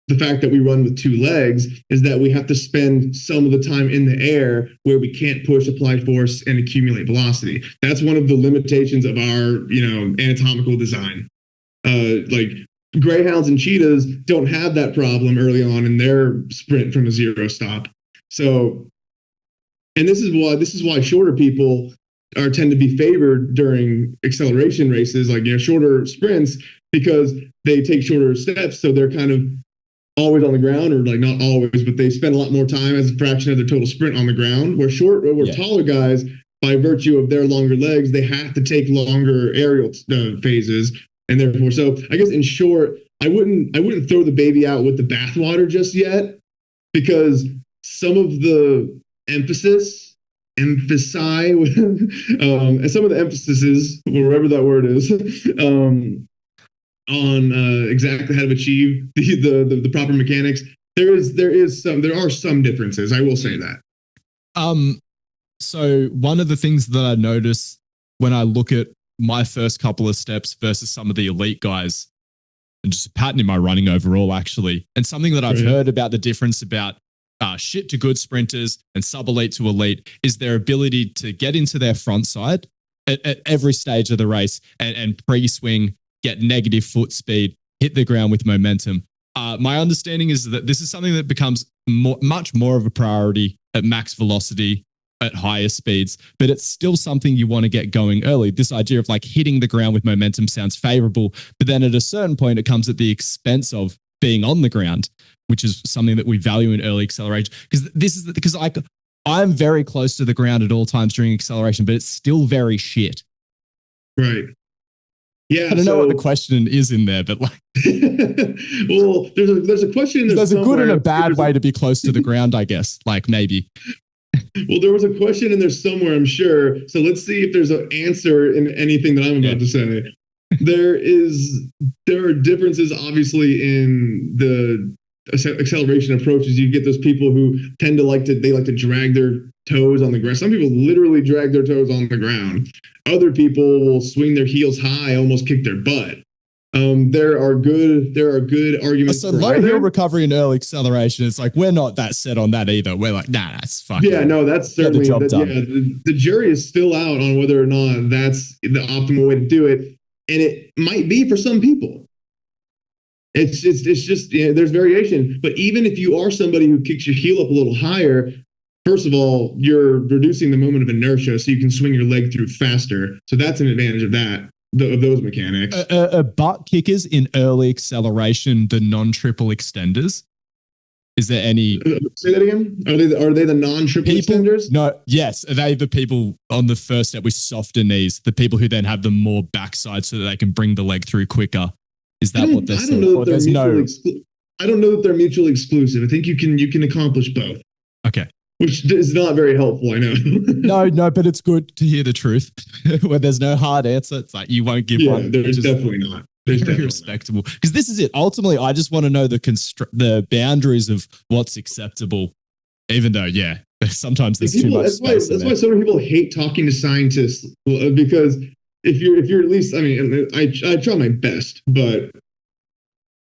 the fact that we run with two legs is that we have to spend some of the time in the air where we can't push, apply force, and accumulate velocity. That's one of the limitations of our anatomical design. Like greyhounds and cheetahs don't have that problem early on in their sprint from a zero stop. So. And this is why shorter people tend to be favored during acceleration races, like shorter sprints, because they take shorter steps, so they're kind of always on the ground, or like not always, but they spend a lot more time as a fraction of their total sprint on the ground. Where taller guys, by virtue of their longer legs, they have to take longer aerial phases, and therefore, so I guess in short, I wouldn't throw the baby out with the bathwater just yet, because some of the emphasize, and some of the emphases, wherever that word is, on exactly how to achieve the proper mechanics, there are some differences. I will say that. So one of the things that I notice when I look at my first couple of steps versus some of the elite guys, and just a pattern in my running overall, actually, and something that I've heard about the difference about shit to good sprinters and sub-elite to elite is their ability to get into their front side at every stage of the race and pre-swing, get negative foot speed, hit the ground with momentum. My understanding is that this is something that becomes much more of a priority at max velocity at higher speeds, but it's still something you want to get going early. This idea of like hitting the ground with momentum sounds favorable, but then at a certain point, it comes at the expense of being on the ground, which is something that we value in early acceleration. Because I'm very close to the ground at all times during acceleration, but it's still very shit. Right. Yeah. I don't know what the question is in there, but like, well, there's a question. There's a good and a bad way to be close to the ground, I guess. Like maybe. Well, there was a question in there somewhere, I'm sure. So let's see if there's an answer in anything that I'm about to say. There are differences, obviously, in the acceleration approaches. You get those people who tend to like to drag their toes on the ground. Some people literally drag their toes on the ground. Other people will swing their heels high, almost kick their butt. There are good arguments. So low heel recovery and early acceleration, it's like we're not that set on that either. We're like, nah, that's fucking. Yeah, no, that's certainly the jury is still out on whether or not that's the optimal way to do it, and it might be for some people. It's just there's variation, but even if you are somebody who kicks your heel up a little higher, first of all, you're reducing the moment of inertia, so you can swing your leg through faster. So that's an advantage of that. Of those mechanics. Butt kickers in early acceleration, the non-triple extenders, Is there any? Say that again. Are they the non-triple extenders? No. Yes. Are they the people on the first step with softer knees? The people who then have the more backside so that they can bring the leg through quicker. Is that what they're saying? I don't know that they're mutually exclusive. I think you can accomplish both. Okay. Which is not very helpful, I know. No, but it's good to hear the truth. Where there's no hard answer, it's like you won't give one. There's definitely not. There's very respectable. Because this is it. Ultimately, I just want to know the boundaries of what's acceptable. Even though, sometimes there's too much space. That's why so many people hate talking to scientists, because if you're at least, I mean, I try my best, but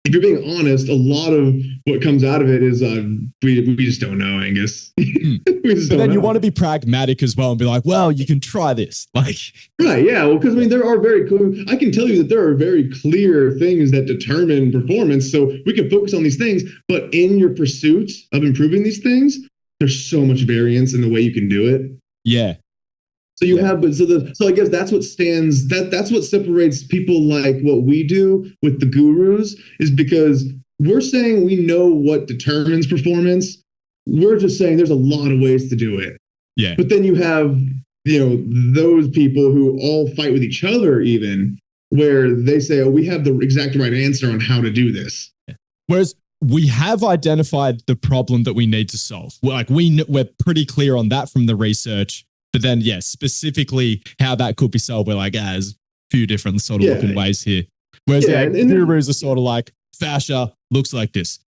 if you're being honest, a lot of what comes out of it is we just don't know, Angus. But then you want to be pragmatic as well and be like, well, you can try this. Like, right, yeah. Well, because I mean, there are I can tell you that there are very clear things that determine performance. So we can focus on these things, but in your pursuit of improving these things, there's so much variance in the way you can do it. Yeah. So you have, so I guess that's what that's what separates people like what we do with the gurus, is because we're saying we know what determines performance. We're just saying there's a lot of ways to do it. Yeah. But then you have, those people who all fight with each other, even where they say, oh, we have the exact right answer on how to do this. Whereas we have identified the problem that we need to solve. We're pretty clear on that from the research. But then, specifically how that could be solved, we're like, there's a few different sort of looking ways here. Whereas the gurus are sort of like, fascia looks like this.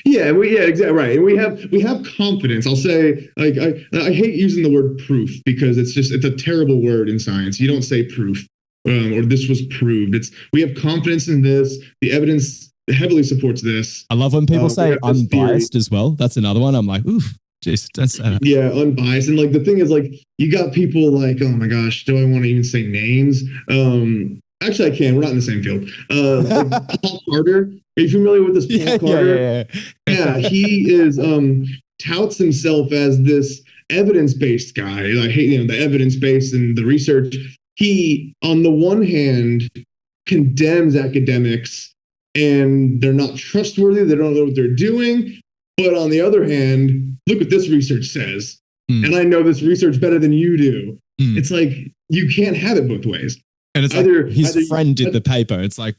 Exactly right. And we have confidence. I'll say, like, I hate using the word proof because it's a terrible word in science. You don't say proof or this was proved. We have confidence in this. The evidence heavily supports this. I love when people say unbiased as well. That's another one. I'm like, oof. Jeez, don't say that. Yeah, unbiased. And like the thing is, like, you got people like, oh my gosh, do I want to even say names? Actually, I can. We're not in the same field. Like Paul Carter. Are you familiar with this Paul Carter? Yeah, he is touts himself as this evidence-based guy. I hate the evidence-based and the research. He, on the one hand, condemns academics and they're not trustworthy. They don't know what they're doing. But on the other hand, look what this research says. And I know this research better than you do. It's like, you can't have it both ways. And it's like his friend did the paper. It's like,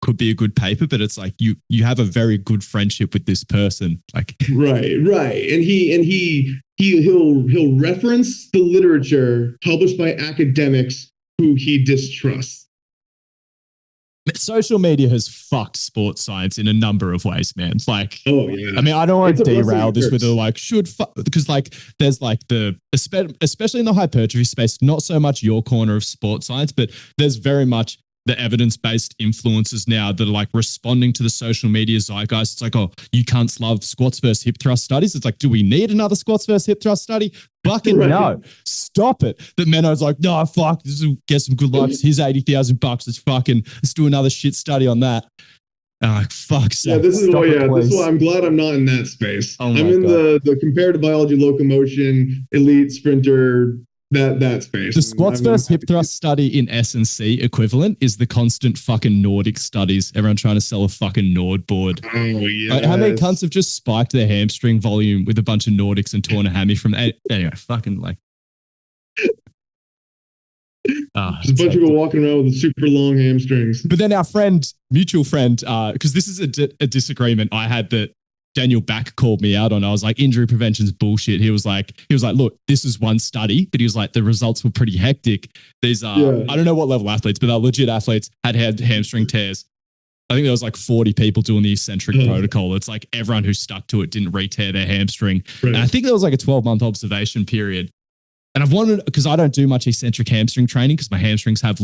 could be a good paper, but it's like you have a very good friendship with this person. Like, right. And he'll reference the literature published by academics who he distrusts. Social media has fucked sports science in a number of ways, man. Like, oh yeah. I mean, I don't want to derail this with because like there's like especially in the hypertrophy space, not so much your corner of sports science, but there's very much the evidence-based influencers now that are like responding to the social media zeitgeist. It's like, oh, you cunts love squats versus hip thrust studies. It's like, do we need another squats versus hip thrust study? Fucking no. Stop it. That Menno's like, no, fuck, this will get some good likes. Here's $80,000. Let's do another shit study on that. And I'm like, fuck. Yeah, this is why I'm glad I'm not in that space. I'm in the comparative biology, locomotion, elite sprinter, that space. The squats versus hip thrust study in S&C equivalent is the constant fucking Nordic studies. Everyone trying to sell a fucking Nord board. Oh yeah. Like, how many cunts have just spiked their hamstring volume with a bunch of Nordics and torn a hammy from anyway, fucking like. There's a bunch of people walking around with super long hamstrings. But then our mutual friend, because this is a disagreement I had that Daniel Back called me out on. I was like, injury prevention's bullshit. He was like, look, this is one study, but he was like, the results were pretty hectic. These I don't know what level athletes, but they're legit athletes had hamstring tears. I think there was like 40 people doing the eccentric protocol. It's like everyone who stuck to it didn't re-tear their hamstring. Right. And I think there was like a 12-month observation period. And I've wanted, because I don't do much eccentric hamstring training because my hamstrings have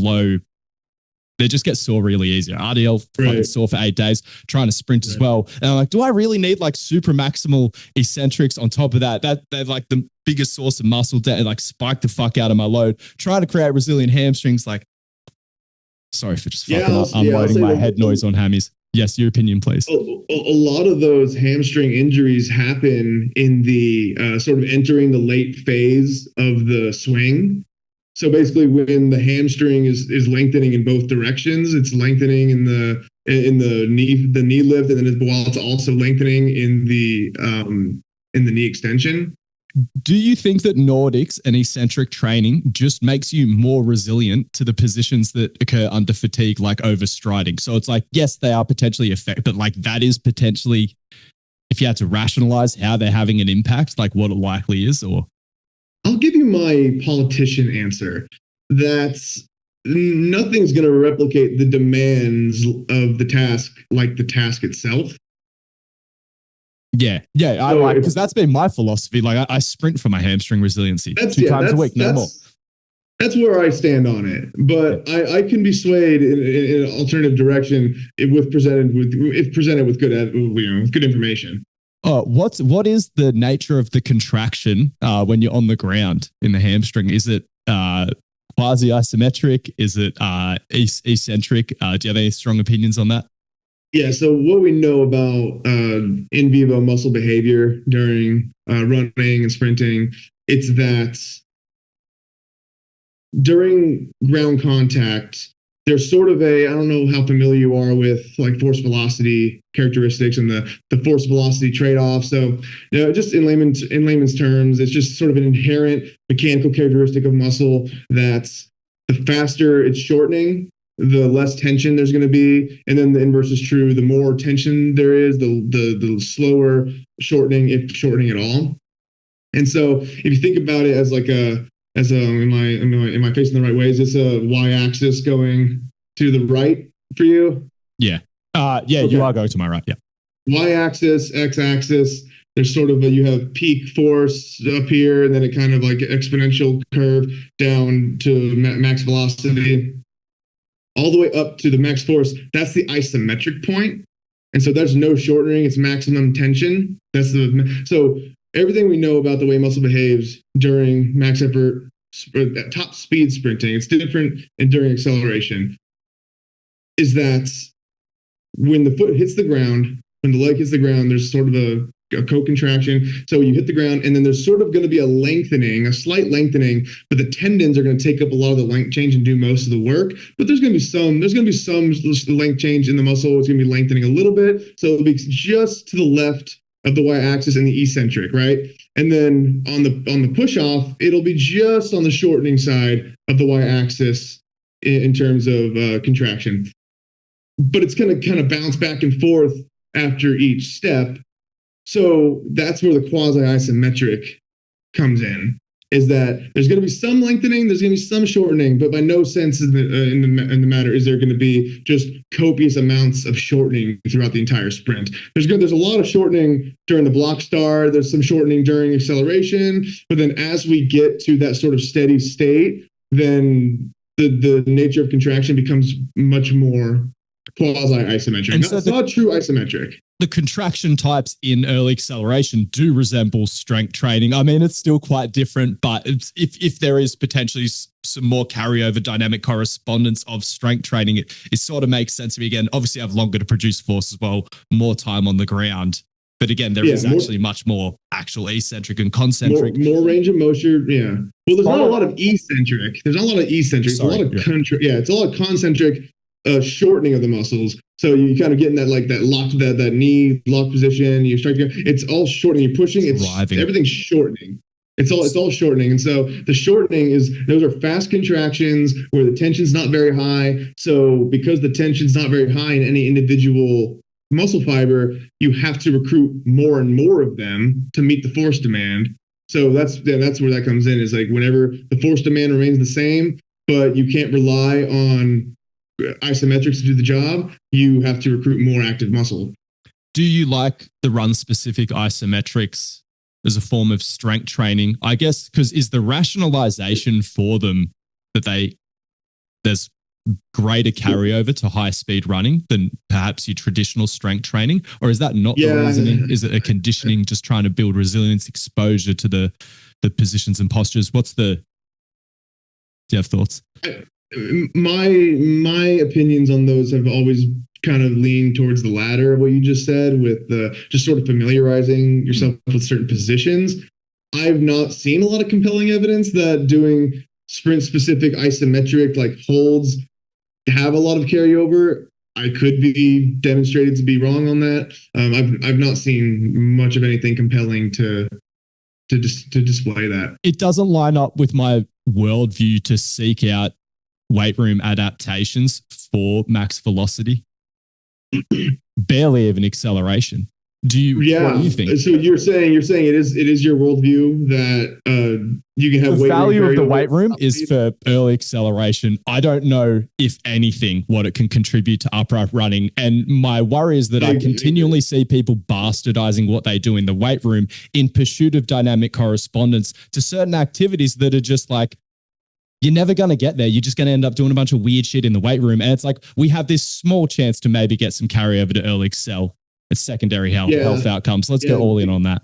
they just get sore really easy. RDL fucking sore for 8 days, trying to sprint as well. And I'm like, do I really need like super maximal eccentrics on top of that? They're like the biggest source of muscle like spike the fuck out of my load. Trying to create resilient hamstrings. Like, sorry for just fucking unloading my head noise on hammies. Yes, your opinion, please. A lot of those hamstring injuries happen in the sort of entering the late phase of the swing. So basically when the hamstring is lengthening in both directions, it's lengthening in the in the knee lift, and then while it's also lengthening in the knee extension. Do you think that Nordics and eccentric training just makes you more resilient to the positions that occur under fatigue, like overstriding? So it's like, yes, they are potentially effective, but like that is potentially, if you had to rationalize how they're having an impact, like what it likely is, or? I'll give you my politician answer. That's nothing's going to replicate the demands of the task like the task itself. Yeah, I like, because that's been my philosophy. Like I sprint for my hamstring resiliency 2 times a week, no more. That's where I stand on it. But I can be swayed in an alternative direction if presented with good information. What is the nature of the contraction when you're on the ground in the hamstring? Is it quasi-isometric? Is it eccentric? Do you have any strong opinions on that? Yeah, so what we know about in vivo muscle behavior during running and sprinting, it's that during ground contact, there's sort of I don't know how familiar you are with like force velocity characteristics and the force velocity trade-off. So, just in layman's terms, it's just sort of an inherent mechanical characteristic of muscle that's the faster it's shortening, the less tension there's going to be. And then the inverse is true. The more tension there is, the slower shortening, if shortening at all. And so if you think about it as like am I facing the right way? Is this a y-axis going to the right for you? Yeah. Okay. You are going to my right. Yeah. Y-axis, x-axis. There's sort of you have peak force up here, and then it kind of like exponential curve down to max velocity. All the way up to the max force, that's the isometric point. And so there's no shortening, it's maximum tension. So everything we know about the way muscle behaves during max effort, top speed sprinting, it's different and during acceleration, is that when the foot hits the ground, when the leg hits the ground, there's sort of a co-contraction. So you hit the ground, and then there's sort of going to be a slight lengthening, but the tendons are going to take up a lot of the length change and do most of the work. But there's going to be some length change in the muscle. It's going to be lengthening a little bit. So it'll be just to the left of the y-axis and the eccentric, right? And then on the push-off, it'll be just on the shortening side of the y-axis in terms of contraction. But it's going to kind of bounce back and forth after each step. So that's where the quasi-isometric comes in, is that there's going to be some lengthening, there's going to be some shortening, but by no sense in the matter is there going to be just copious amounts of shortening throughout the entire sprint. There's a lot of shortening during the block start, there's some shortening during acceleration, but then as we get to that sort of steady state, then the nature of contraction becomes much more quasi-isometric. It's not true isometric. The contraction types in early acceleration do resemble strength training. I mean, it's still quite different, but if there is potentially some more carryover dynamic correspondence of strength training, it sort of makes sense to me. Again, obviously I have longer to produce force as well, more time on the ground. But again, there is actually much more actual eccentric and concentric. More range of motion, yeah. Well, there's not a lot of eccentric. There's not a lot of eccentric. It's a lot of concentric shortening of the muscles. So you kind of get in that that knee lock position. You start to go. It's all shortening. You're pushing. Everything's shortening. It's all shortening. And so the shortening those are fast contractions where the tension's not very high. So because the tension's not very high in any individual muscle fiber, you have to recruit more and more of them to meet the force demand. So that's where that comes in, is like whenever the force demand remains the same, but you can't rely on isometrics to do the job, you have to recruit more active muscle. Do you like the run specific isometrics as a form of strength training? I guess because is the rationalization for them that there's greater carryover to high speed running than perhaps your traditional strength training, or is that not the reasoning? Is it a conditioning, just trying to build resilience, exposure to the positions and postures? Do you have thoughts? My opinions on those have always kind of leaned towards the latter of what you just said, with just sort of familiarizing yourself with certain positions. I've not seen a lot of compelling evidence that doing sprint specific isometric like holds have a lot of carryover. I could be demonstrated to be wrong on that. I've not seen much of anything compelling to display that. It doesn't line up with my worldview to seek out weight room adaptations for max velocity. Barely even acceleration. What do you think? So you're saying it is your worldview that you can have the value of the weight room is is for early acceleration. I don't know, if anything, what it can contribute to upright running. And my worry is that I continually see people bastardizing what they do in the weight room in pursuit of dynamic correspondence to certain activities that are just like, you're never going to get there. You're just going to end up doing a bunch of weird shit in the weight room. And it's like, we have this small chance to maybe get some carryover to early excel. It's secondary health outcomes. Let's go all in on that.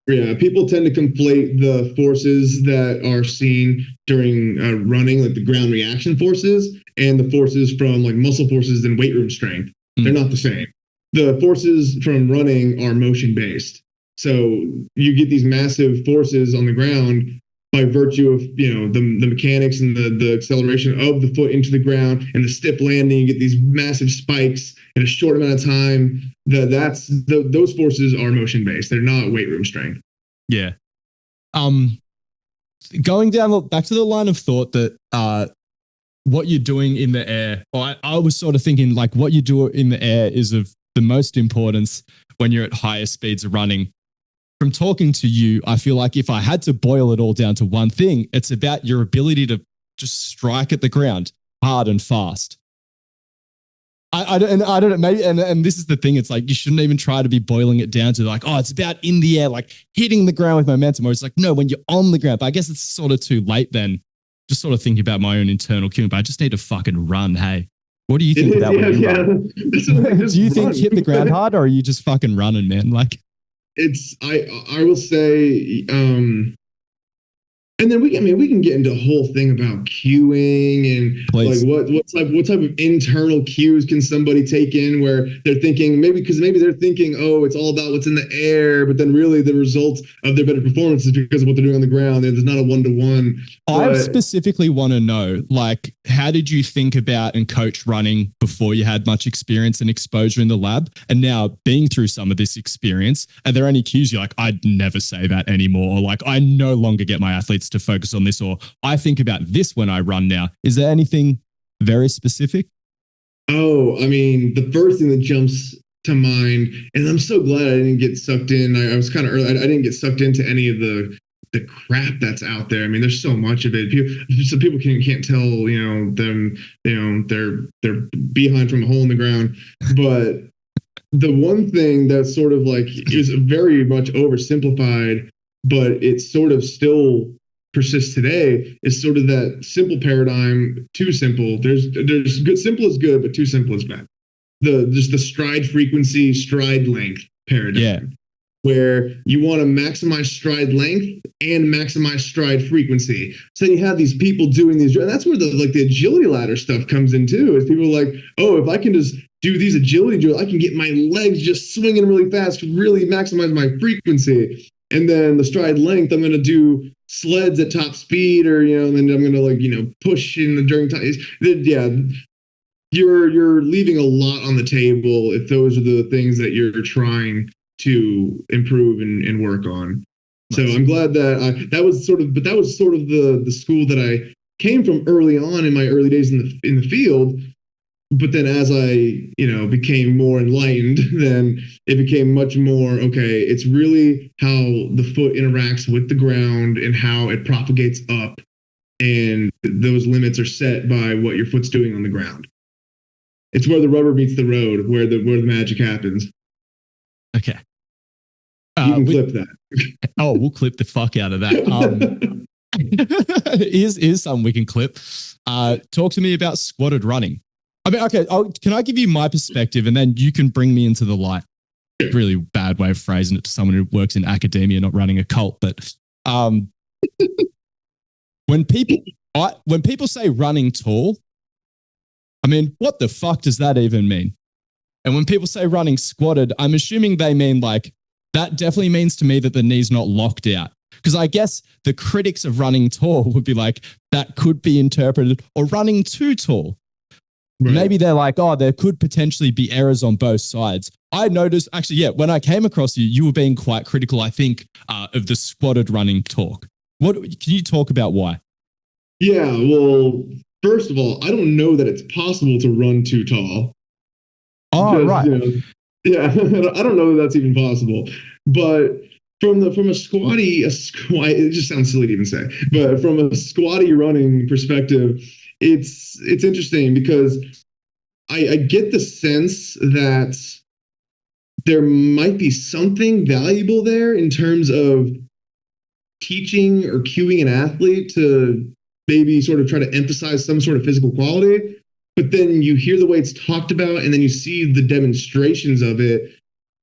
Yeah, people tend to conflate the forces that are seen during running, like the ground reaction forces, and the forces from like muscle forces and weight room strength. They're not the same. The forces from running are motion based. So you get these massive forces on the ground by virtue of the mechanics and the acceleration of the foot into the ground and the stiff landing. You get these massive spikes in a short amount of time. Those forces are motion based. They're not weight room strength. Yeah. Going down back to the line of thought that what you're doing in the air, or I was sort of thinking like what you do in the air is of the most importance when you're at higher speeds of running. From talking to you, I feel like if I had to boil it all down to one thing, it's about your ability to just strike at the ground hard and fast. I don't know, maybe, and this is the thing. It's like, you shouldn't even try to be boiling it down to like, oh, it's about in the air, like hitting the ground with momentum. Or it's like, no, when you're on the ground. But I guess it's sort of too late then. Just sort of thinking about my own internal cueing, but I just need to fucking run. Hey, what do you think about when you run? Do you think hit the ground hard, or are you just fucking running, man? Like, I will say, and then we can get into a whole thing about cueing and Please. Like what type of internal cues can somebody take in where they're thinking maybe they're thinking, oh, it's all about what's in the air, but then really the result of their better performance is because of what they're doing on the ground. There's not a one-to-one. I specifically want to know, like, how did you think about and coach running before you had much experience and exposure in the lab? And now being through some of this experience, are there any cues you're like, I'd never say that anymore? Or like, I no longer get my athletes to focus on this, or I think about this when I run now. Is there anything very specific? Oh, I mean, the first thing that jumps to mind, and I'm so glad I didn't get sucked in. I was kind of early. I didn't get sucked into any of the crap that's out there. I mean, there's so much of it. People can't tell, them, they're behind from a hole in the ground. But the one thing that's sort of like is very much oversimplified, but it's sort of still persists today, is sort of that simple paradigm. Too simple. There's good. Simple is good, but too simple is bad. Just the stride frequency, stride length paradigm. Yeah. Where you want to maximize stride length and maximize stride frequency. So then you have these people doing these, and that's where the agility ladder stuff comes in too. Is people are like, oh, if I can just do these agility drills, I can get my legs just swinging really fast, really maximize my frequency. And then the stride length, I'm going to do sleds at top speed, or and then I'm going to push in during time. Yeah, you're leaving a lot on the table if those are the things that you're trying to improve and work on. Nice. So I'm glad that that was sort of the school that I came from early on in my early days in the field. But then as I, became more enlightened, then it became much more, okay, it's really how the foot interacts with the ground and how it propagates up. And those limits are set by what your foot's doing on the ground. It's where the rubber meets the road, where the magic happens. Okay. You can clip that. Oh, we'll clip the fuck out of that. Here's something we can clip. Talk to me about squatted running. I mean, okay, can I give you my perspective and then you can bring me into the light? Really bad way of phrasing it to someone who works in academia, not running a cult. But when people say running tall, I mean, what the fuck does that even mean? And when people say running squatted, I'm assuming they mean like, that definitely means to me that the knee's not locked out. Because I guess the critics of running tall would be like, that could be interpreted, or running too tall. Right. Maybe they're like, oh, there could potentially be errors on both sides. I noticed, actually, yeah, when I came across you, you were being quite critical, I think, of the squatted running talk. What can you talk about why? Yeah, well, first of all, I don't know that it's possible to run too tall. Oh, Just, right. Yeah, I don't know that that's even possible. But from a squatty, it just sounds silly to even say. But from a squatty running perspective, it's interesting because I get the sense that there might be something valuable there in terms of teaching or cueing an athlete to maybe sort of try to emphasize some sort of physical quality. But then you hear the way it's talked about, and then you see the demonstrations of it,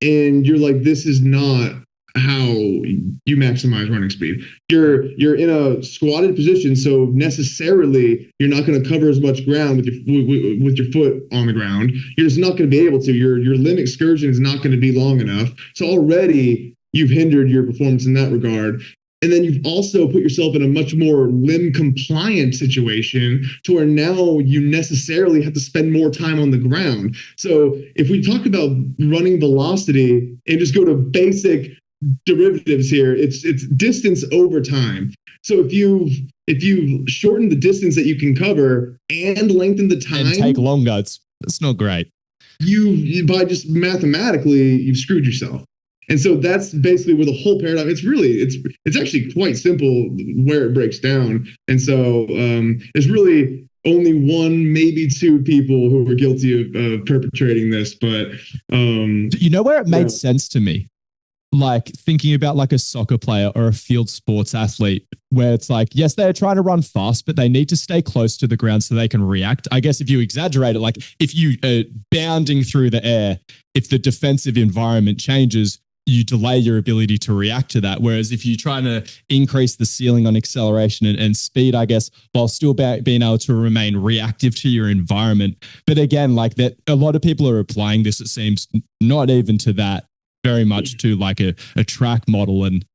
and you're like, this is not how you maximize running speed. You're in a squatted position, so necessarily you're not going to cover as much ground with your foot on the ground. You're just not going to be able to. Your limb excursion is not going to be long enough. So already you've hindered your performance in that regard. And then you've also put yourself in a much more limb compliant situation to where now you necessarily have to spend more time on the ground. So if we talk about running velocity and just go to basic derivatives here, it's distance over time. So if you shorten the distance that you can cover and lengthen the time And take longer, it's not great. You by just mathematically, you've screwed yourself. And so that's basically where the whole paradigm. It's actually quite simple where it breaks down. And so there's really only one, maybe two people who were guilty of perpetrating this. But you know where it made sense to me, like thinking about like a soccer player or a field sports athlete, where it's like, yes, they're trying to run fast, but they need to stay close to the ground so they can react. I guess if you exaggerate it, like if you are bounding through the air, if the defensive environment changes, you delay your ability to react to that. Whereas if you're trying to increase the ceiling on acceleration and speed, I guess, while still being able to remain reactive to your environment. But again, like that, a lot of people are applying this, it seems, not even to that, very much to like a track model. And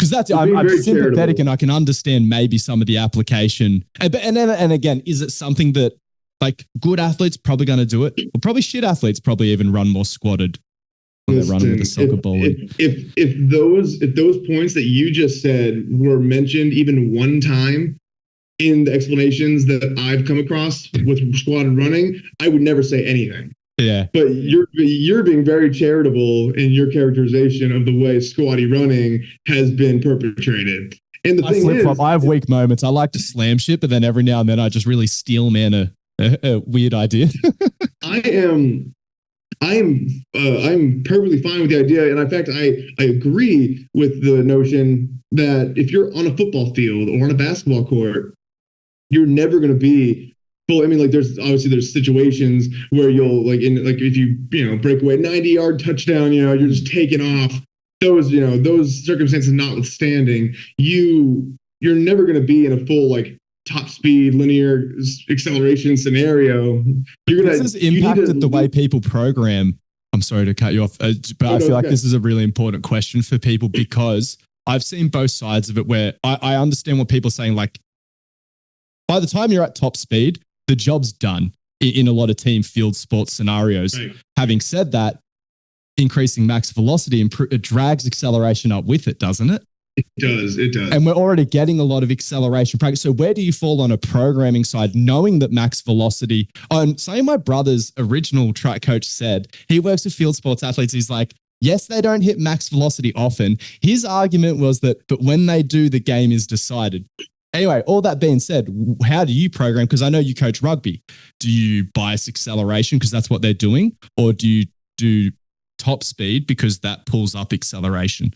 because I'm sympathetic charitable. And I can understand maybe some of the application. And again, is it something that like good athletes probably going to do it? Or probably shit athletes probably even run more squatted. They're running with a soccer ball. If those points that you just said were mentioned even one time in the explanations that I've come across with squatted running, I would never say anything. Yeah. But you're being very charitable in your characterization of the way squatty running has been perpetrated. And the thing is, I have weak moments. I like to slam shit, but then every now and then I just really steel man a weird idea. I'm perfectly fine with the idea. And in fact, I agree with the notion that if you're on a football field or on a basketball court, you're never going to be full. I mean, like there's situations where you'll if you break away 90-yard touchdown, you're just taking off. Those circumstances notwithstanding, you're never going to be in a full top speed linear acceleration scenario. This has impacted the way people program. I'm sorry to cut you off, but I feel like this is a really important question for people because I've seen both sides of it where I understand what people are saying. Like by the time you're at top speed, the job's done in a lot of team field sports scenarios. Right. Having said that, increasing max velocity it drags acceleration up with it, doesn't it? It does. And we're already getting a lot of acceleration practice. So where do you fall on a programming side, knowing that max velocity, say my brother's original track coach said, he works with field sports athletes. He's like, yes, they don't hit max velocity often. His argument was that, but when they do, the game is decided. Anyway, all that being said, how do you program? Because I know you coach rugby. Do you bias acceleration because that's what they're doing? Or do you do top speed because that pulls up acceleration?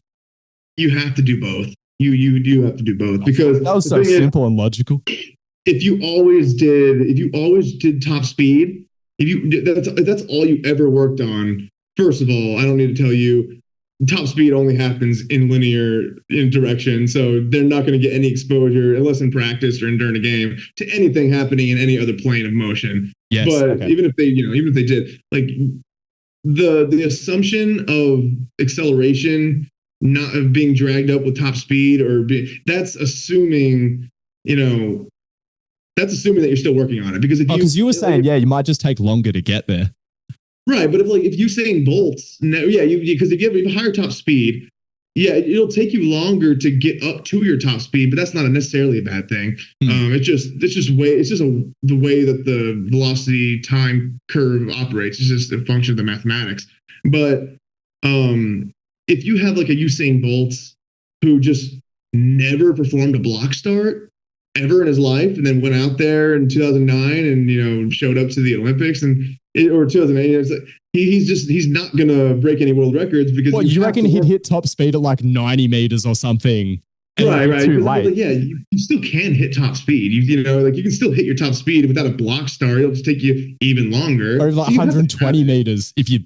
You have to do both. You do have to do both because that was so simple and logical. If you always did top speed, that's all you ever worked on. First of all, I don't need to tell you, top speed only happens in linear direction, so they're not going to get any exposure unless in practice or during a game to anything happening in any other plane of motion. Yes, but even if they did, like the assumption of acceleration not of being dragged up with top speed that's assuming that's assuming that you're still working on it. Because because you were saying, you might just take longer to get there. Right, but if Usain Bolt's, because if you have a higher top speed, it'll take you longer to get up to your top speed, but that's not necessarily a bad thing. It's just the way that the velocity time curve operates. It's just a function of the mathematics. But if you have like a Usain Bolt who just never performed a block start ever in his life, and then went out there in 2009 and showed up to the Olympics or 2008, it's like he's not gonna break any world records because you reckon he'd hit top speed at like 90 meters or something? Right. Too late. You still can hit top speed. You can still hit your top speed without a block start. It'll just take you even longer. Or like 120 meters if you're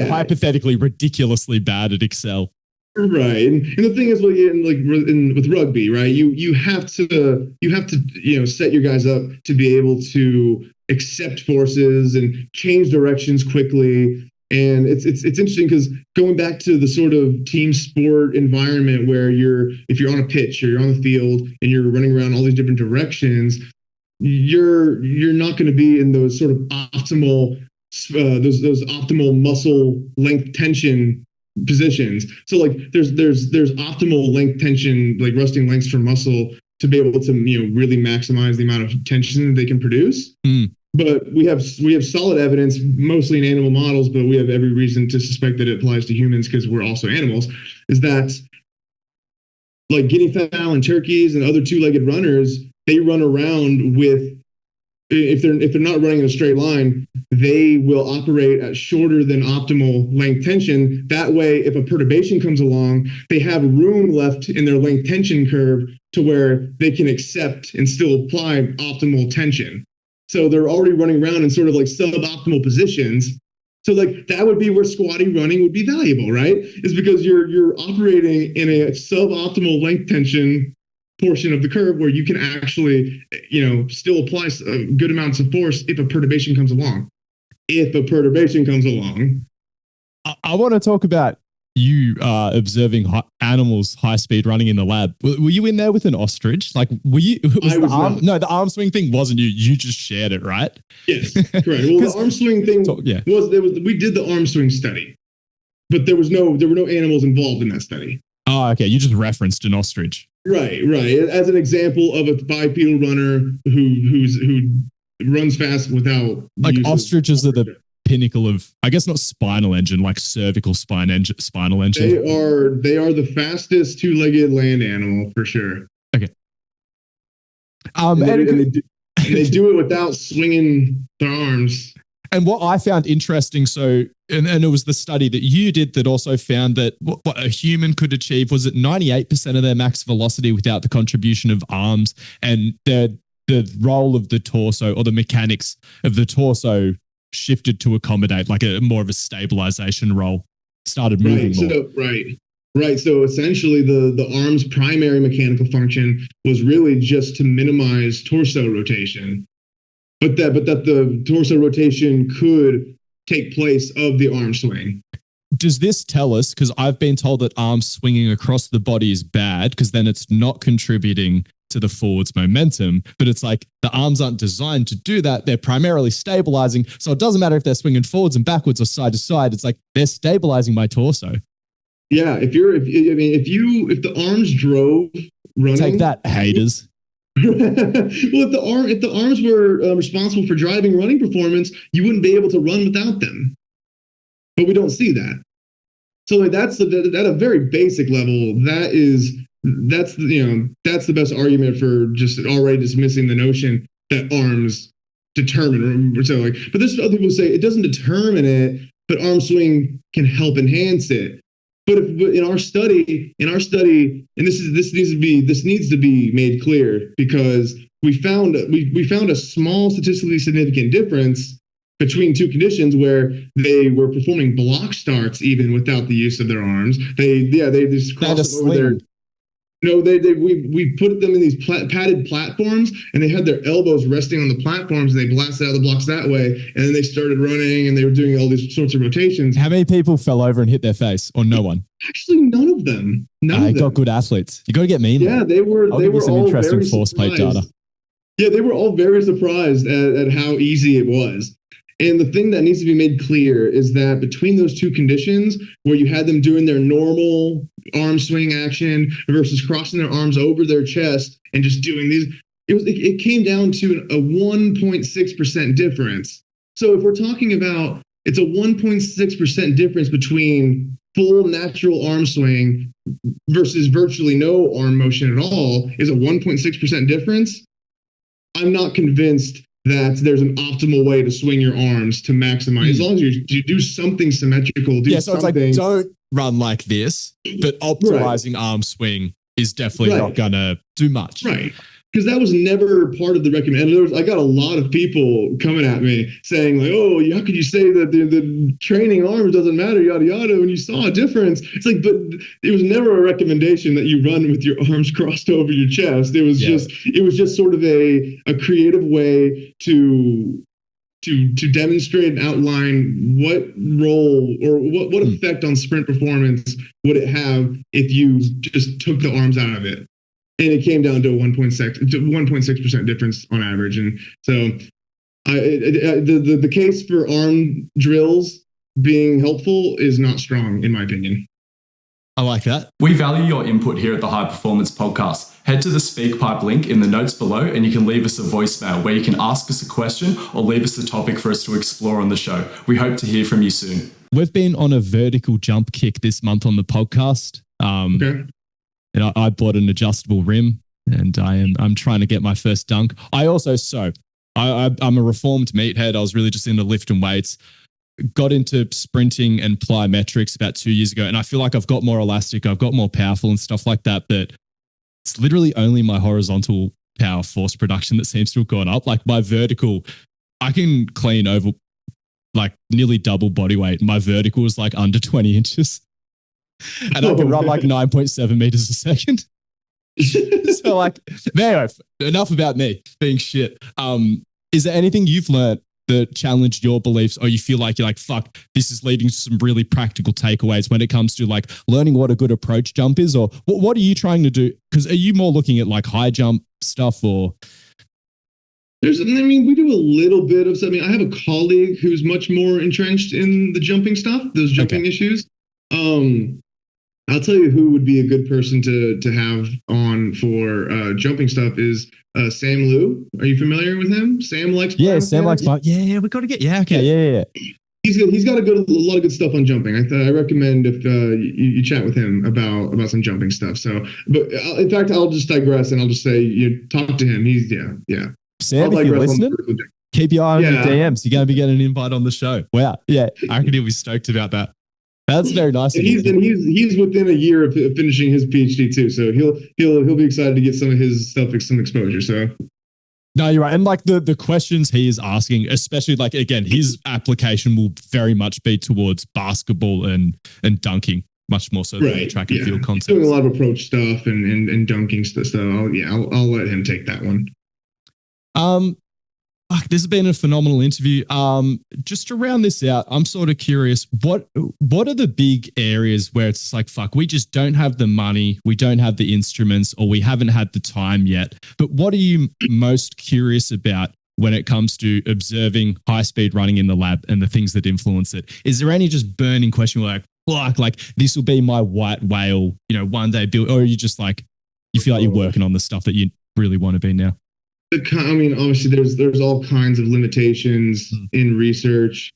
hypothetically ridiculously bad at Excel. Right, and the thing is, with rugby, right? You have to set your guys up to be able to accept forces and change directions quickly. And it's interesting because going back to the sort of team sport environment where if you're on a pitch or you're on the field and you're running around all these different directions, you're not going to be in those sort of optimal those optimal muscle length tension positions. So there's optimal length tension, like resting lengths for muscle to be able to really maximize the amount of tension they can produce. But we have solid evidence, mostly in animal models, but we have every reason to suspect that it applies to humans because we're also animals, is that like guinea fowl and turkeys and other two-legged runners, they run around with, if they're not running in a straight line, they will operate at shorter than optimal length tension. That way, if a perturbation comes along, they have room left in their length tension curve to where they can accept and still apply optimal tension. So they're already running around in sort of like suboptimal positions. So that would be where squatty running would be valuable, right? Is because you're operating in a suboptimal length tension portion of the curve where you can actually, still apply good amounts of force if a perturbation comes along. I want to talk about you observing animals high speed running in the lab. Were you in there with an ostrich? Like, were you? The arm swing thing wasn't you. You just shared it, right? Yes, correct. Well, the arm swing thing we did the arm swing study, but there were no animals involved in that study. Oh, okay. You just referenced an ostrich. Right. As an example of a bipedal runner who runs fast without ostriches are the pinnacle of, I guess, not spinal engine, like cervical spinal engine. They are the fastest two-legged land animal for sure. Okay. They do it without swinging their arms. And what I found interesting, and it was the study that you did that also found that what a human could achieve was at 98% of their max velocity without the contribution of arms, and the role of the torso or the mechanics of the torso shifted to accommodate like a more of a stabilization role, started moving more. Right. So essentially the arm's primary mechanical function was really just to minimize torso rotation, but that the torso rotation could take place of the arm swing. Does this tell us, because I've been told that arm swinging across the body is bad because then it's not contributing to the forwards momentum, but it's like the arms aren't designed to do that. They're primarily stabilizing. So it doesn't matter if they're swinging forwards and backwards or side to side. It's like they're stabilizing my torso. Yeah. If the arms drove running, take that, haters. Well, if the arms were responsible for driving running performance, you wouldn't be able to run without them. But we don't see that. So that's at a very basic level. That's the best argument for just already dismissing the notion that arms determine. So but there's other people who say it doesn't determine it, but arm swing can help enhance it. But in our study, and this needs to be made clear because we found a small statistically significant difference between two conditions where they were performing block starts even without the use of their arms. They just crossed over there. No, we put them in these padded platforms, and they had their elbows resting on the platforms, and they blasted out the blocks that way. And then they started running, and they were doing all these sorts of rotations. How many people fell over and hit their face, or no one? Actually, none of them. Got good athletes. You got to get me. Yeah, they were some all interesting very force plate data. Yeah, they were all very surprised at how easy it was. And the thing that needs to be made clear is that between those two conditions, where you had them doing their normal arm swing action versus crossing their arms over their chest and just doing these, it came down to a 1.6% difference. So if we're talking about, it's a 1.6% difference between full natural arm swing versus virtually no arm motion at all, is a 1.6% difference. I'm not convinced that there's an optimal way to swing your arms to maximize. As long as you do something symmetrical, so something. It's like, don't run like this, but optimizing arm swing is definitely not gonna do much. Right. Because that was never part of the recommendation. I got a lot of people coming at me saying like, "Oh, how could you say that the training arms doesn't matter, yada yada?" When you saw a difference, it's like, but it was never a recommendation that you run with your arms crossed over your chest. It was just sort of a creative way to demonstrate and outline what role or what effect on sprint performance would it have if you just took the arms out of it. And it came down to a 1.6% difference on average. And so the case for arm drills being helpful is not strong, in my opinion. I like that. We value your input here at the High Performance Podcast. Head to the SpeakPipe link in the notes below and you can leave us a voicemail where you can ask us a question or leave us a topic for us to explore on the show. We hope to hear from you soon. We've been on a vertical jump kick this month on the podcast. Okay. And I bought an adjustable rim and I'm trying to get my first dunk. I'm a reformed meathead. I was really just into lifting weights, got into sprinting and plyometrics about 2 years ago. And I feel like I've got more elastic, I've got more powerful and stuff like that. But it's literally only my horizontal power force production that seems to have gone up. Like my vertical, I can clean over like nearly double body weight. My vertical is like under 20 inches. And I can run like 9.7 meters a second. So like, anyway, enough about me being shit. Is there anything you've learned that challenged your beliefs or you feel like you're like, fuck, this is leading to some really practical takeaways when it comes to like learning what a good approach jump is? Or what are you trying to do? Because are you more looking at like high jump stuff or? We do a little bit of something. I have a colleague who's much more entrenched in the jumping stuff, those jumping issues. I'll tell you who would be a good person to have on for jumping stuff is Sam Liu. Are you familiar with him? Sam likes Sam likes we got to get yeah. He's got a lot of good stuff on jumping. I recommend if you chat with him about some jumping stuff. So, but in fact, I'll just digress and I'll just say you talk to him. He's Sam, if you're listening, keep your eye on your DMs. You're going to be getting an invite on the show. Wow, yeah, I reckon he'll be stoked about that. That's very nice. And he's within a year of finishing his PhD too, so he'll be excited to get some of his stuff, some exposure. So, no, you're right. And like the questions he is asking, especially like again, his application will very much be towards basketball and dunking, much more so than the track and field concepts. Doing a lot of approach stuff and dunking stuff. So I'll let him take that one. This has been a phenomenal interview. Just to round this out, I'm sort of curious, what are the big areas where it's like, fuck, we just don't have the money, we don't have the instruments, or we haven't had the time yet. But what are you most curious about when it comes to observing high-speed running in the lab and the things that influence it? Is there any just burning question like, fuck, like this will be my white whale, one day build, or are you just like, you feel like you're working on the stuff that you really want to be now? Obviously, there's all kinds of limitations in research,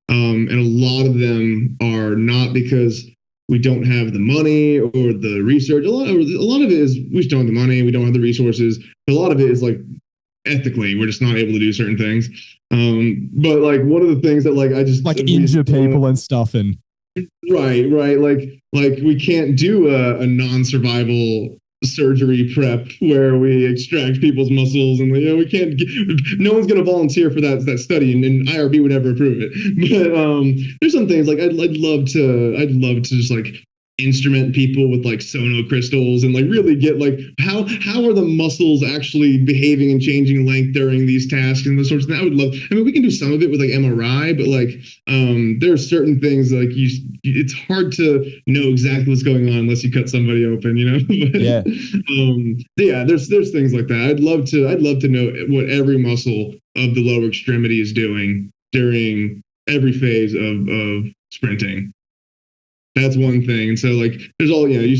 and a lot of them are not because we don't have the money or the research. A lot of it is we just don't have the money, we don't have the resources. A lot of it is like ethically, we're just not able to do certain things. But like one of the things that like I just like injure people and stuff and right, like we can't do a non-survival surgery prep where we extract people's muscles and we can't no one's going to volunteer for that study and IRB would never approve it. But there's some things like I'd love to just like instrument people with like sono crystals and like really get like how are the muscles actually behaving and changing length during these tasks and those sorts of things. I would love, I mean, we can do some of it with like MRI, but like there are certain things like it's hard to know exactly what's going on unless you cut somebody open, you know. But, yeah, there's things like that. I'd love to know what every muscle of the lower extremity is doing during every phase of sprinting. That's one thing. And so like there's all, you know, I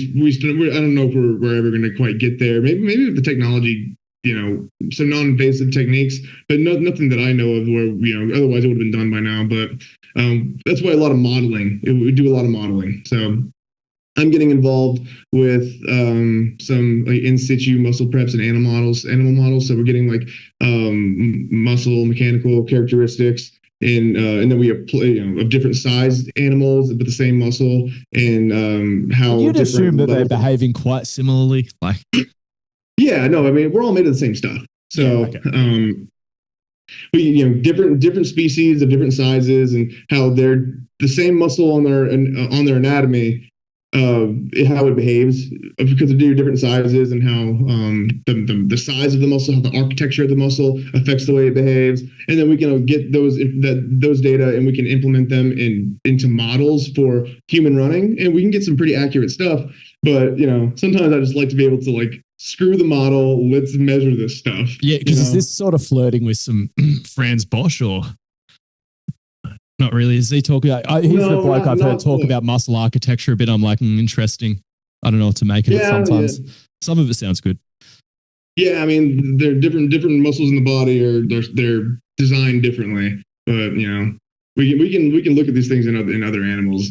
don't know if we're ever going to quite get there. Maybe with the technology, you know, some non-invasive techniques, but nothing that I know of where, you know, otherwise it would have been done by now. But that's why a lot of modeling, we do a lot of modeling. So I'm getting involved with some like in situ muscle preps and animal models. So we're getting like muscle mechanical characteristics. And then we have of different sized animals, but the same muscle, and how you'd assume that they're behaving quite similarly. Like, yeah, no, I mean we're all made of the same stuff. So, we different species of different sizes, and how they're the same muscle on their anatomy. How it behaves because of different sizes and how the size of the muscle, how the architecture of the muscle affects the way it behaves, and then we can get those data and we can implement them into models for human running, and we can get some pretty accurate stuff. But you know, sometimes I just like to be able to like screw the model. Let's measure this stuff. Yeah, because is this sort of flirting with some Franz Bosch or? Not really. Is he talking about? He's the bloke I've heard talk about muscle architecture a bit. I'm like, interesting. I don't know what to make of it sometimes. Yeah. Some of it sounds good. Yeah, I mean, they're different muscles in the body, or they're designed differently. But you know, we can look at these things in other animals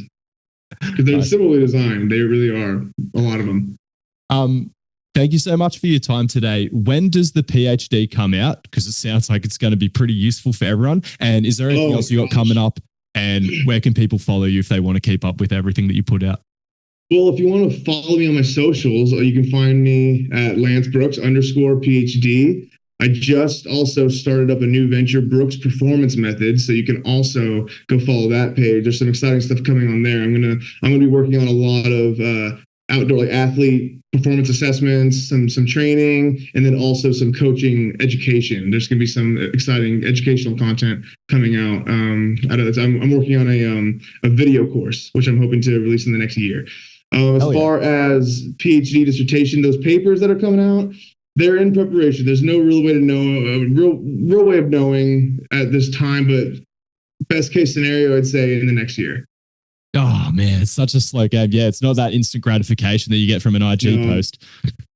because they're similarly designed. They really are, a lot of them. Thank you so much for your time today. When does the PhD come out? Because it sounds like it's going to be pretty useful for everyone. And is there anything else you got coming up? And where can people follow you if they want to keep up with everything that you put out? Well, if you want to follow me on my socials, you can find me at LanceBrooks_PhD. I just also started up a new venture, Brooks Performance Method. So you can also go follow that page. There's some exciting stuff coming on there. I'm gonna be working on a lot of outdoor like athlete performance assessments, some training, and then also some coaching education. There's going to be some exciting educational content coming out of this. I'm working on a video course, which I'm hoping to release in the next year. As far as PhD dissertation, those papers that are coming out, they're in preparation. There's no real way to know, real way of knowing at this time, but best case scenario, I'd say in the next year. Oh man, it's such a slow game. Yeah, it's not that instant gratification that you get from an IG post.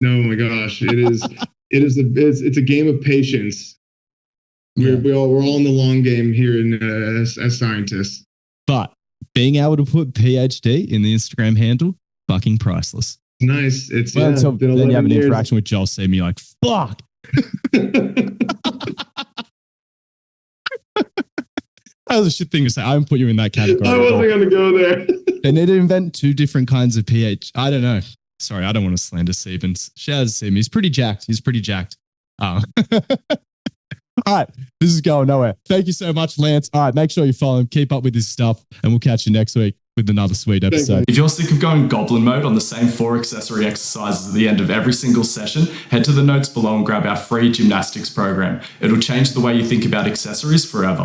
No, my gosh, it is. It's a game of patience. Yeah. We're all in the long game here as scientists. But being able to put PhD in the Instagram handle, fucking priceless. Nice. It's until then you have an interaction with Joel, see me like fuck. That was a shit thing to say. I wouldn't put you in that category. I wasn't going to go there. They need to invent two different kinds of pH. I don't know. Sorry, I don't want to slander Sebens. Shout out to Seben. He's pretty jacked. All right. This is going nowhere. Thank you so much, Lance. All right. Make sure you follow him. Keep up with his stuff. And we'll catch you next week with another sweet episode. If you're sick of going goblin mode on the same 4 accessory exercises at the end of every single session, head to the notes below and grab our free gymnastics program. It'll change the way you think about accessories forever.